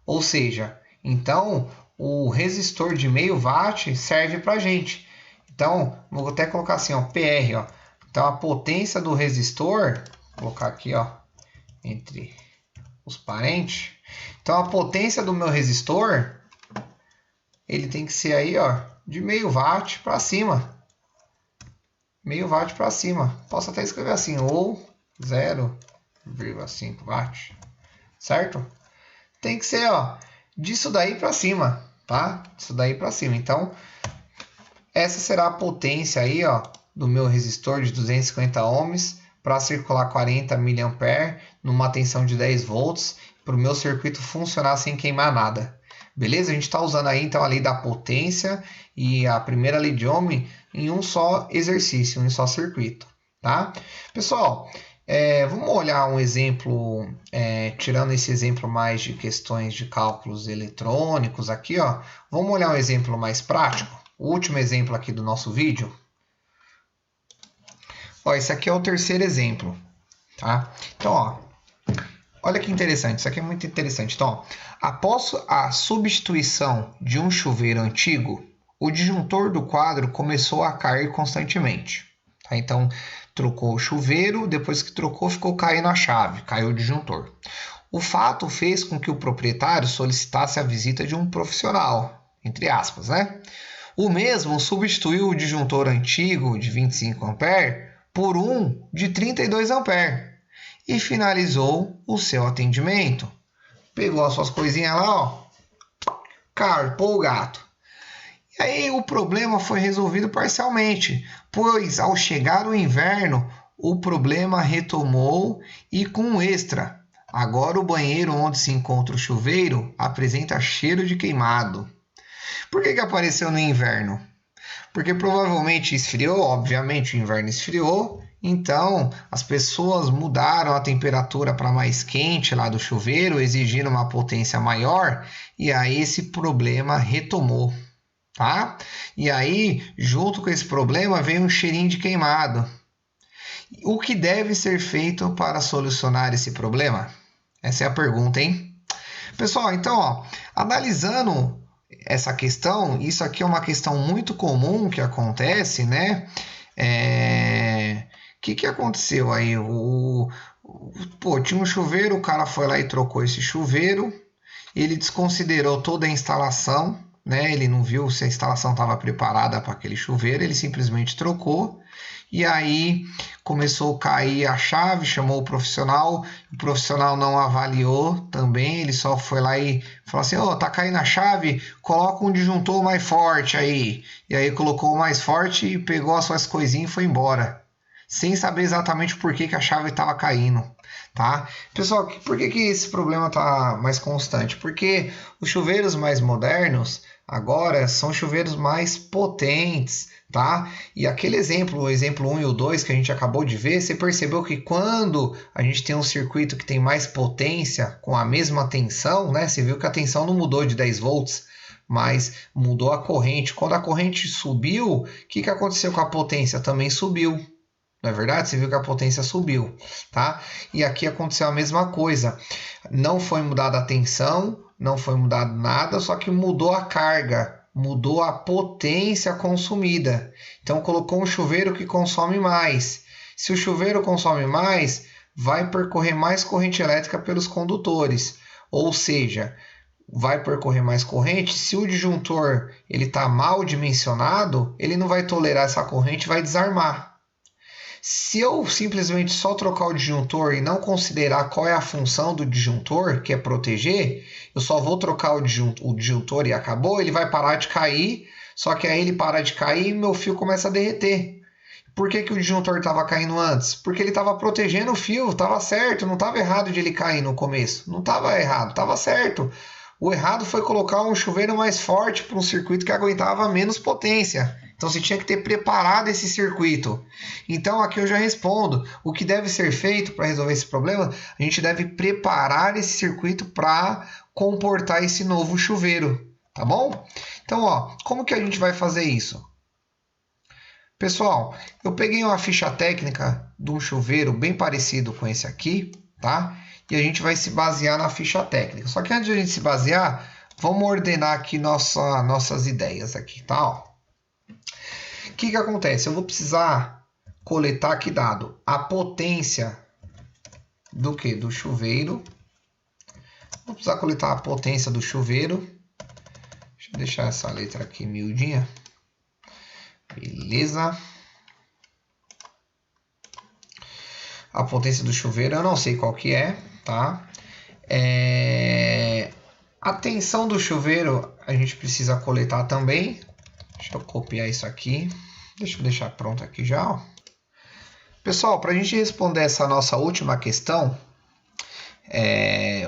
Ou seja, então o resistor de meio watt serve para a gente. Então, vou até colocar assim, ó, PR, ó. Então, a potência do resistor, vou colocar aqui, ó, entre os parentes. Então, a potência do meu resistor, ele tem que ser aí, ó, de meio watt para cima. Meio watt para cima. Posso até escrever assim, ou 0,5 watt, certo? Tem que ser, ó, disso daí para cima, tá? Disso daí para cima. Então, essa será a potência aí, ó, do meu resistor de 250 ohms para circular 40 mA numa tensão de 10 volts para o meu circuito funcionar sem queimar nada. Beleza? A gente está usando aí então a lei da potência e a primeira lei de Ohm em um só exercício, em um só circuito, tá? Pessoal, vamos olhar um exemplo, tirando esse exemplo mais de questões de cálculos eletrônicos aqui, ó. Vamos olhar um exemplo mais prático. O último exemplo aqui do nosso vídeo. Ó, esse aqui é o terceiro exemplo, tá? Então, ó, olha que interessante, isso aqui é muito interessante. Então, ó, após a substituição de um chuveiro antigo, o disjuntor do quadro começou a cair constantemente. Tá? Então, trocou o chuveiro, depois que trocou, ficou caindo a chave, caiu o disjuntor. O fato fez com que o proprietário solicitasse a visita de um profissional, entre aspas, né? O mesmo substituiu o disjuntor antigo de 25 A por um de 32 A e finalizou o seu atendimento. Pegou as suas coisinhas lá, ó, carpou o gato. E aí o problema foi resolvido parcialmente, pois ao chegar o inverno, o problema retomou e com um extra. Agora o banheiro onde se encontra o chuveiro apresenta cheiro de queimado. Por que apareceu no inverno? Porque provavelmente esfriou, obviamente o inverno esfriou, então as pessoas mudaram a temperatura para mais quente lá do chuveiro, exigindo uma potência maior, e aí esse problema retomou, tá? E aí, junto com esse problema, veio um cheirinho de queimado. O que deve ser feito para solucionar esse problema? Essa é a pergunta, hein? Pessoal, então, ó, analisando essa questão, isso aqui é uma questão muito comum que acontece, né? Que aconteceu aí? Pô, tinha um chuveiro, o cara foi lá e trocou esse chuveiro, ele desconsiderou toda a instalação, né? Ele não viu se a instalação estava preparada para aquele chuveiro, ele simplesmente trocou. E aí começou a cair a chave, chamou o profissional não avaliou também, ele só foi lá e falou assim, ô, tá caindo a chave, coloca um disjuntor mais forte aí. E aí colocou o mais forte e pegou as suas coisinhas e foi embora, sem saber exatamente por que a chave estava caindo. Tá? Pessoal, por que esse problema está mais constante? Porque os chuveiros mais modernos agora são chuveiros mais potentes, tá? E aquele exemplo, o exemplo 1 e o 2 que a gente acabou de ver, você percebeu que quando a gente tem um circuito que tem mais potência com a mesma tensão, né? Você viu que a tensão não mudou de 10 volts, mas mudou a corrente. Quando a corrente subiu, o que aconteceu com a potência? Também subiu. Não é verdade? Você viu que a potência subiu, tá? E aqui aconteceu a mesma coisa. Não foi mudada a tensão, não foi mudado nada, só que mudou a carga, mudou a potência consumida. Então colocou um chuveiro que consome mais. Se o chuveiro consome mais, vai percorrer mais corrente elétrica pelos condutores. Ou seja, vai percorrer mais corrente. Se o disjuntor ele está mal dimensionado, ele não vai tolerar essa corrente e vai desarmar. Se eu simplesmente só trocar o disjuntor e não considerar qual é a função do disjuntor, que é proteger, eu só vou trocar o disjuntor e acabou, ele vai parar de cair, só que aí ele para de cair e meu fio começa a derreter. Por que o disjuntor estava caindo antes? Porque ele estava protegendo o fio, estava certo, não estava errado de ele cair no começo. Não estava errado, estava certo. O errado foi colocar um chuveiro mais forte para um circuito que aguentava menos potência. Então você tinha que ter preparado esse circuito. Então aqui eu já respondo. O que deve ser feito para resolver esse problema? A gente deve preparar esse circuito para comportar esse novo chuveiro. Tá bom? Então, ó, como que a gente vai fazer isso? Pessoal, eu peguei uma ficha técnica de um chuveiro bem parecido com esse aqui, tá? E a gente vai se basear na ficha técnica. Só que antes de a gente se basear, vamos ordenar aqui nossas ideias aqui, tá? Ó. O que acontece? Eu vou precisar coletar aqui dado a potência do que? Do chuveiro. Vou precisar coletar a potência do chuveiro. Deixa eu deixar essa letra aqui miudinha. Beleza. A potência do chuveiro eu não sei qual que é, tá? A tensão do chuveiro a gente precisa coletar também. Deixa eu copiar isso aqui. Deixa eu deixar pronto aqui já. Ó. Pessoal, para a gente responder essa nossa última questão,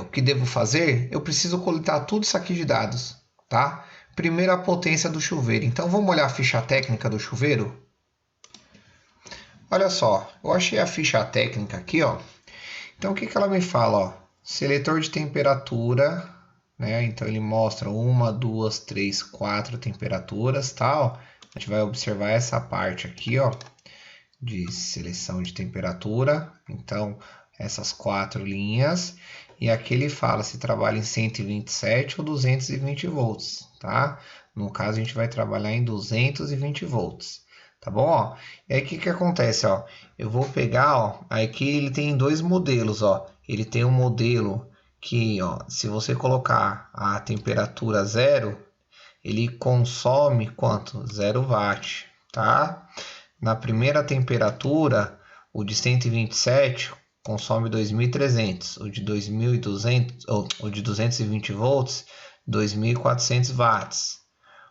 o que devo fazer? Eu preciso coletar tudo isso aqui de dados, tá? Primeiro a potência do chuveiro. Então vamos olhar a ficha técnica do chuveiro? Olha só, eu achei a ficha técnica aqui, ó. Então o que ela me fala, ó? Seletor de temperatura, né? Então ele mostra 1, 2, 3, 4 temperaturas, tá? Ó. A gente vai observar essa parte aqui, ó, de seleção de temperatura. Então essas 4 linhas. E aqui ele fala se trabalha em 127 ou 220 volts, tá? No caso a gente vai trabalhar em 220 volts. Tá bom? Ó, e aí o que acontece? Ó? Eu vou pegar, ó, aqui ele tem dois modelos. Ó. Ele tem um modelo que, ó, se você colocar a temperatura 0, ele consome quanto? 0 watt. Tá? Na primeira temperatura, o de 127 consome 2.300. O de 2.200, o de 220 volts, 2.400 watts.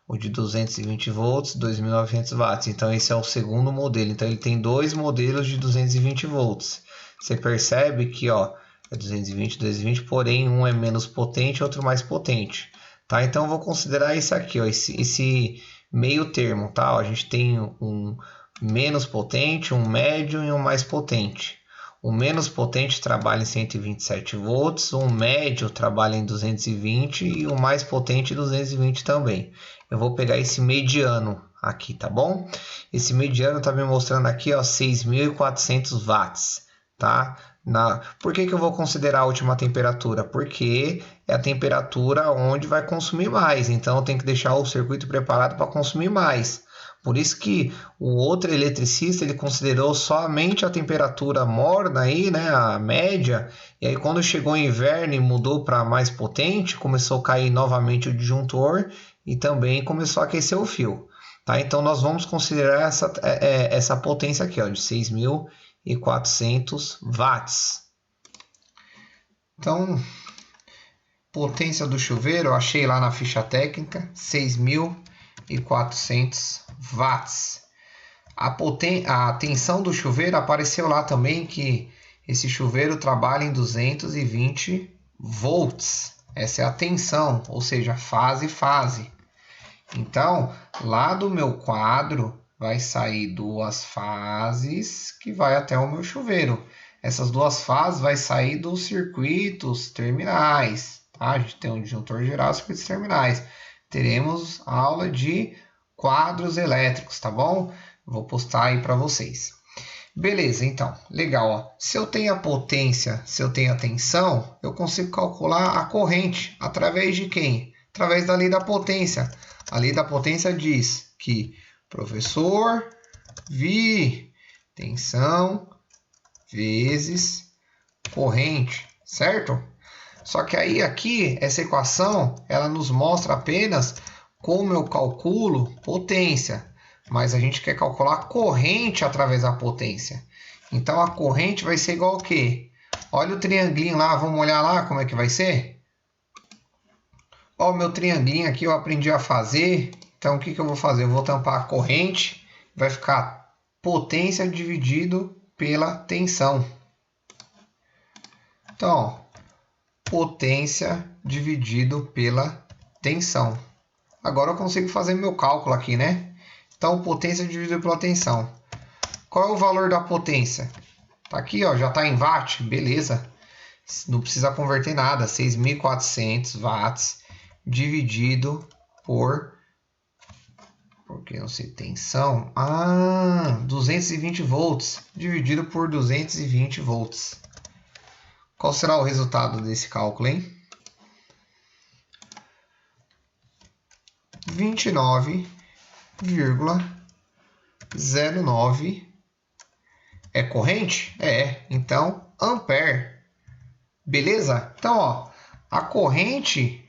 O de 220 volts, 2.900 watts. Então, esse é o segundo modelo. Então, ele tem dois modelos de 220 volts. Você percebe que, ó, é 220, 220, porém, um é menos potente, outro mais potente. Tá? Então, eu vou considerar isso aqui, ó, esse meio termo. Tá? Ó, a gente tem um menos potente, um médio e um mais potente. O menos potente trabalha em 127 volts, o médio trabalha em 220 e o mais potente 220 também. Eu vou pegar esse mediano aqui, tá bom? Esse mediano está me mostrando aqui, ó, 6.400 watts, tá? Por que eu vou considerar a última temperatura? Porque é a temperatura onde vai consumir mais. Então, eu tenho que deixar o circuito preparado para consumir mais. Por isso que o outro eletricista ele considerou somente a temperatura morna aí, né, a média. E aí quando chegou o inverno e mudou para mais potente, começou a cair novamente o disjuntor e também começou a aquecer o fio. Tá? Então nós vamos considerar essa potência aqui, ó, de 6.400 watts. Então, potência do chuveiro, eu achei lá na ficha técnica, 6.400 watts. A tensão do chuveiro apareceu lá também que esse chuveiro trabalha em 220 volts. Essa é a tensão, ou seja, fase. Então, lá do meu quadro vai sair duas fases que vai até o meu chuveiro. Essas duas fases vai sair dos circuitos terminais. Tá? A gente tem um disjuntor geral e circuitos terminais. Teremos aula de quadros elétricos, tá bom? Vou postar aí para vocês. Beleza, então, legal. Ó. Se eu tenho a potência, se eu tenho a tensão, eu consigo calcular a corrente através de quem? Através da lei da potência. A lei da potência diz que professor V, tensão vezes corrente, certo? Só que aí aqui, essa equação, ela nos mostra apenas como eu calculo potência, mas a gente quer calcular a corrente através da potência. Então a corrente vai ser igual ao quê? Olha o triangulinho lá, vamos olhar lá como é que vai ser? Ó, o meu triangulinho aqui eu aprendi a fazer. Então o que eu vou fazer? Eu vou tampar a corrente, vai ficar potência dividido pela tensão. Então, ó, potência dividido pela tensão. Agora eu consigo fazer meu cálculo aqui, né? Então, potência dividido pela tensão. Qual é o valor da potência? Tá aqui, ó, já está em watt, beleza. Não precisa converter nada. 6.400 watts dividido porque não sei, tensão. 220 volts dividido por 220 volts. Qual será o resultado desse cálculo, hein? 29,09 é corrente? É. Então, ampere. Beleza? Então, ó, a corrente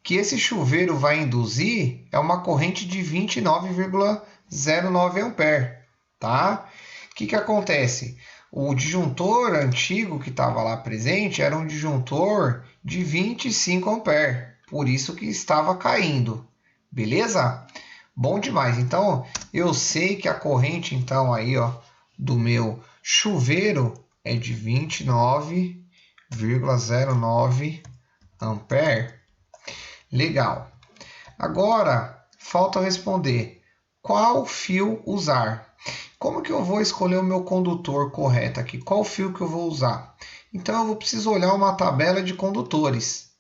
que esse chuveiro vai induzir é uma corrente de 29,09 ampere, tá? O que acontece? O disjuntor antigo que estava lá presente era um disjuntor de 25 ampere, por isso que estava caindo, beleza? Bom demais. Então, eu sei que a corrente então aí, ó, do meu chuveiro é de 29,09 ampere. Legal. Agora, falta responder qual fio usar. Como que eu vou escolher o meu condutor correto aqui? Qual fio que eu vou usar? Então, eu vou precisar olhar uma tabela de condutores.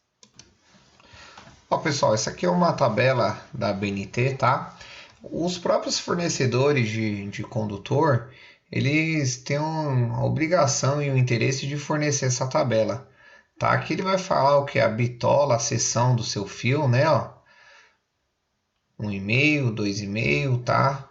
Ó, pessoal, essa aqui é uma tabela da BNT, tá? Os próprios fornecedores de condutor, eles têm a obrigação e o interesse de fornecer essa tabela. Tá? Aqui ele vai falar o que? A bitola, a seção do seu fio, né? Ó, 1,5, 2,5, tá?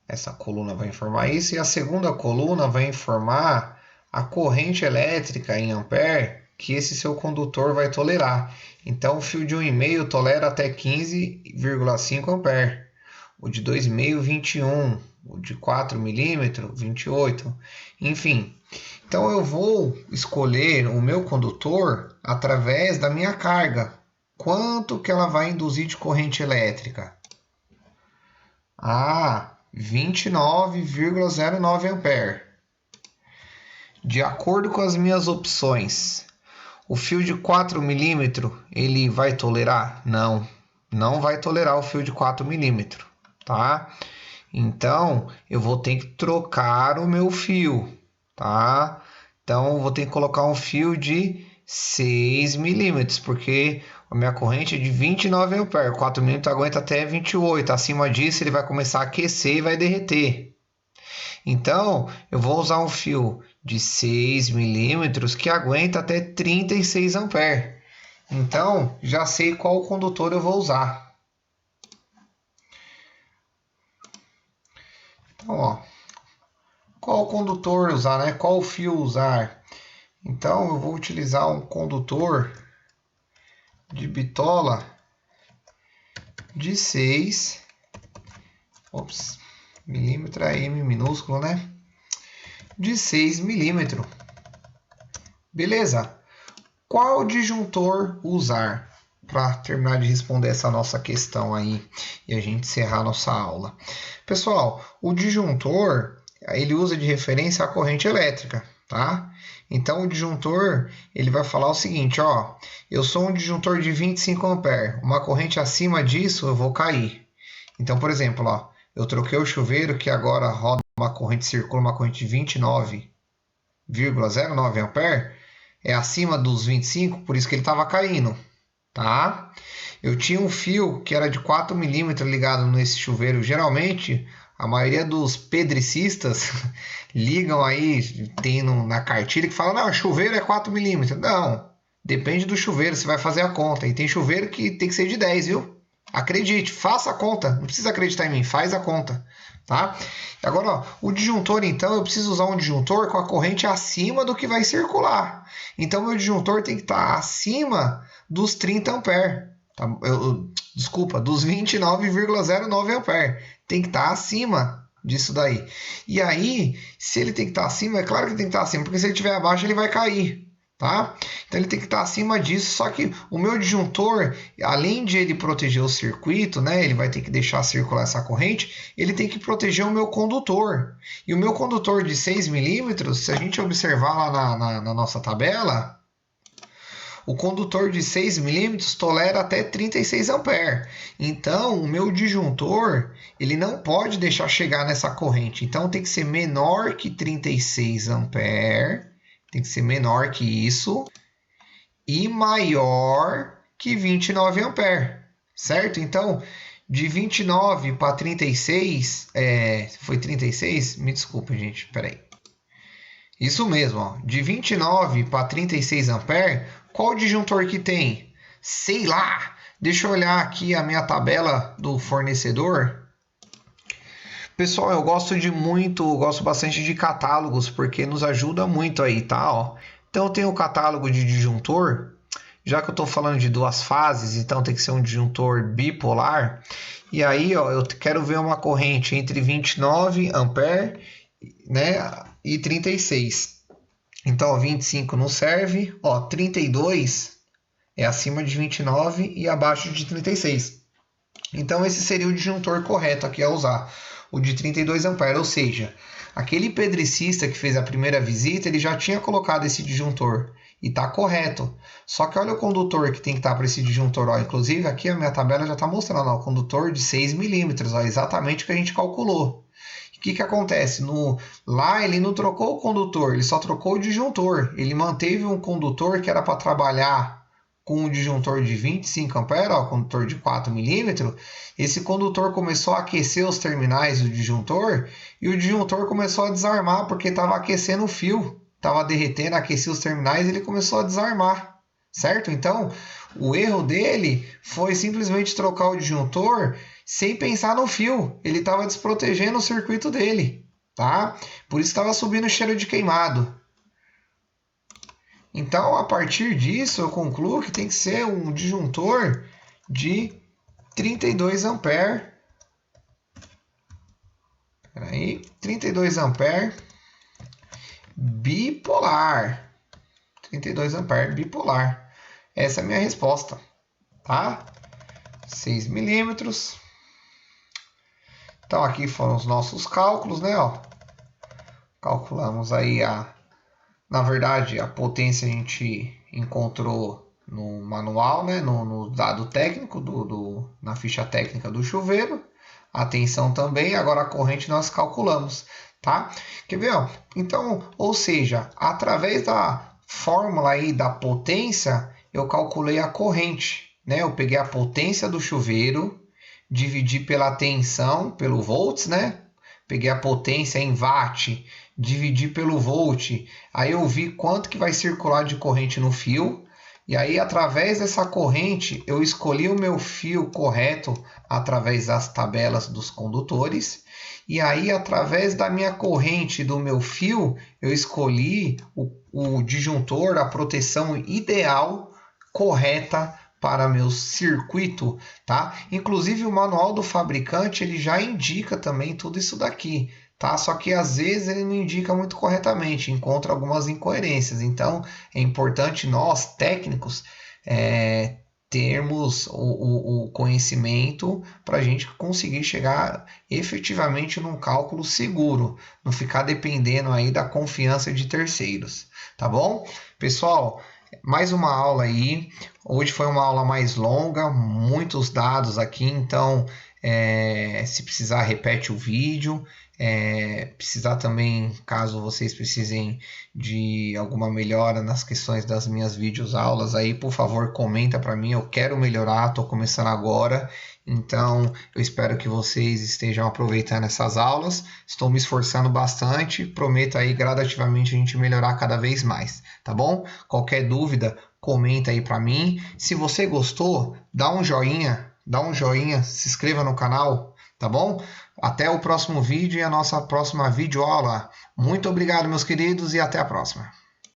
Essa coluna vai informar isso. E a segunda coluna vai informar a corrente elétrica em ampere que esse seu condutor vai tolerar. Então, o fio de 1,5 tolera até 15,5 ampere. O de 2,5, 21. O de 4 milímetros, 28. Enfim. Então, eu vou escolher o meu condutor através da minha carga. Quanto que ela vai induzir de corrente elétrica? 29,09 ampere. De acordo com as minhas opções, o fio de 4 milímetros, ele vai tolerar? Não, não vai tolerar o fio de 4 milímetros, tá? Então, eu vou ter que trocar o meu fio, tá? Então, eu vou ter que colocar um fio de 6 milímetros, porque a minha corrente é de 29 amperes. 4 milímetros aguenta até 28. Acima disso, ele vai começar a aquecer e vai derreter. Então, eu vou usar um fio de 6 milímetros que aguenta até 36 amperes. Então, já sei qual condutor eu vou usar. Então, ó, qual condutor usar, né? Qual fio usar? Então, eu vou utilizar um condutor de bitola de 6 milímetro, é M minúsculo, né? De 6 milímetros. Beleza? Qual disjuntor usar? Para terminar de responder essa nossa questão aí e a gente encerrar a nossa aula. Pessoal, o disjuntor, ele usa de referência a corrente elétrica, tá? Então, o disjuntor, ele vai falar o seguinte, ó, eu sou um disjuntor de 25 amperes, uma corrente acima disso eu vou cair. Então, por exemplo, ó, eu troquei o chuveiro que agora roda uma corrente, circula uma corrente de 29,09 amperes, é acima dos 25, por isso que ele estava caindo, tá? Eu tinha um fio que era de 4 milímetros ligado nesse chuveiro. Geralmente, a maioria dos pedricistas ligam aí, tem na cartilha que fala, não, chuveiro é 4 milímetros. Não, depende do chuveiro, você vai fazer a conta. E tem chuveiro que tem que ser de 10, viu? Acredite, faça a conta. Não precisa acreditar em mim, faz a conta, tá? Agora, ó, o disjuntor, então, eu preciso usar um disjuntor com a corrente acima do que vai circular. Então, meu disjuntor tem que estar acima dos 30 amperes. Tá? Desculpa, dos 29,09 amperes. Tem que estar acima disso daí. E aí, se ele tem que estar acima, é claro que ele tem que estar acima, porque se ele estiver abaixo, ele vai cair. Tá? Então ele tem que estar acima disso, só que o meu disjuntor, além de ele proteger o circuito, né, ele vai ter que deixar circular essa corrente, ele tem que proteger o meu condutor. E o meu condutor de 6 milímetros, se a gente observar lá na nossa tabela, o condutor de 6 milímetros tolera até 36 amperes. Então, o meu disjuntor, ele não pode deixar chegar nessa corrente. Então, tem que ser menor que 36 amperes. Tem que ser menor que isso e maior que 29 amperes, certo? Então, de 29 para 36, foi 36? Me desculpa, gente, peraí. Isso mesmo, ó, de 29 para 36 amperes, qual disjuntor que tem? Sei lá, deixa eu olhar aqui a minha tabela do fornecedor. Pessoal, eu gosto bastante de catálogos, porque nos ajuda muito aí, tá? Ó, então eu tenho o catálogo de disjuntor, já que eu estou falando de duas fases, então tem que ser um disjuntor bipolar. E aí, ó, eu quero ver uma corrente entre 29 amperes, né, e 36. Então, ó, 25 não serve, ó, 32 é acima de 29 e abaixo de 36. Então, esse seria o disjuntor correto aqui a usar, o de 32 amperes, ou seja, aquele pedricista que fez a primeira visita, ele já tinha colocado esse disjuntor e está correto. Só que olha o condutor que tem que estar para esse disjuntor. Ó. Inclusive, aqui a minha tabela já está mostrando o condutor de 6 milímetros, exatamente o que a gente calculou. O que acontece? Lá ele não trocou o condutor, ele só trocou o disjuntor. Ele manteve um condutor que era para trabalhar com um disjuntor de 25 amperes, ó, condutor de 4 milímetros. Esse condutor começou a aquecer os terminais do disjuntor e o disjuntor começou a desarmar porque estava aquecendo o fio, estava derretendo, aquecia os terminais e ele começou a desarmar, certo? Então, o erro dele foi simplesmente trocar o disjuntor sem pensar no fio. Ele estava desprotegendo o circuito dele, tá? Por isso estava subindo o cheiro de queimado. Então, a partir disso, eu concluo que tem que ser um disjuntor de 32 amperes. Peraí, 32 amperes bipolar. 32 amperes bipolar. Essa é a minha resposta, tá? 6 milímetros. Então, aqui foram os nossos cálculos, né? Ó. Calculamos aí na verdade, a potência a gente encontrou no manual, né? no dado técnico, na ficha técnica do chuveiro. A tensão também, agora a corrente nós calculamos, tá? Quer ver? Ó? Então, ou seja, através da fórmula aí da potência, eu calculei a corrente, né? Eu peguei a potência do chuveiro, dividi pela tensão, pelo volts, né? peguei a potência em watt, dividi pelo volt, aí eu vi quanto que vai circular de corrente no fio, e aí através dessa corrente eu escolhi o meu fio correto através das tabelas dos condutores, e aí através da minha corrente do meu fio eu escolhi o disjuntor, a proteção ideal correta para meu circuito, tá? Inclusive o manual do fabricante ele já indica também tudo isso daqui, tá? Só que às vezes ele não indica muito corretamente, encontra algumas incoerências. Então é importante nós técnicos termos o conhecimento para a gente conseguir chegar efetivamente num cálculo seguro, não ficar dependendo aí da confiança de terceiros, tá bom? Pessoal, mais uma aula aí. Hoje foi uma aula mais longa, muitos dados aqui, então se precisar repete o vídeo. Precisar também, caso vocês precisem de alguma melhora nas questões das minhas videoaulas aí, por favor, comenta para mim, eu quero melhorar, estou começando agora, então eu espero que vocês estejam aproveitando essas aulas, estou me esforçando bastante, prometo aí gradativamente a gente melhorar cada vez mais, tá bom? Qualquer dúvida, comenta aí para mim, se você gostou, dá um joinha, se inscreva no canal, tá bom? Até o próximo vídeo e a nossa próxima videoaula. Muito obrigado, meus queridos, e até a próxima.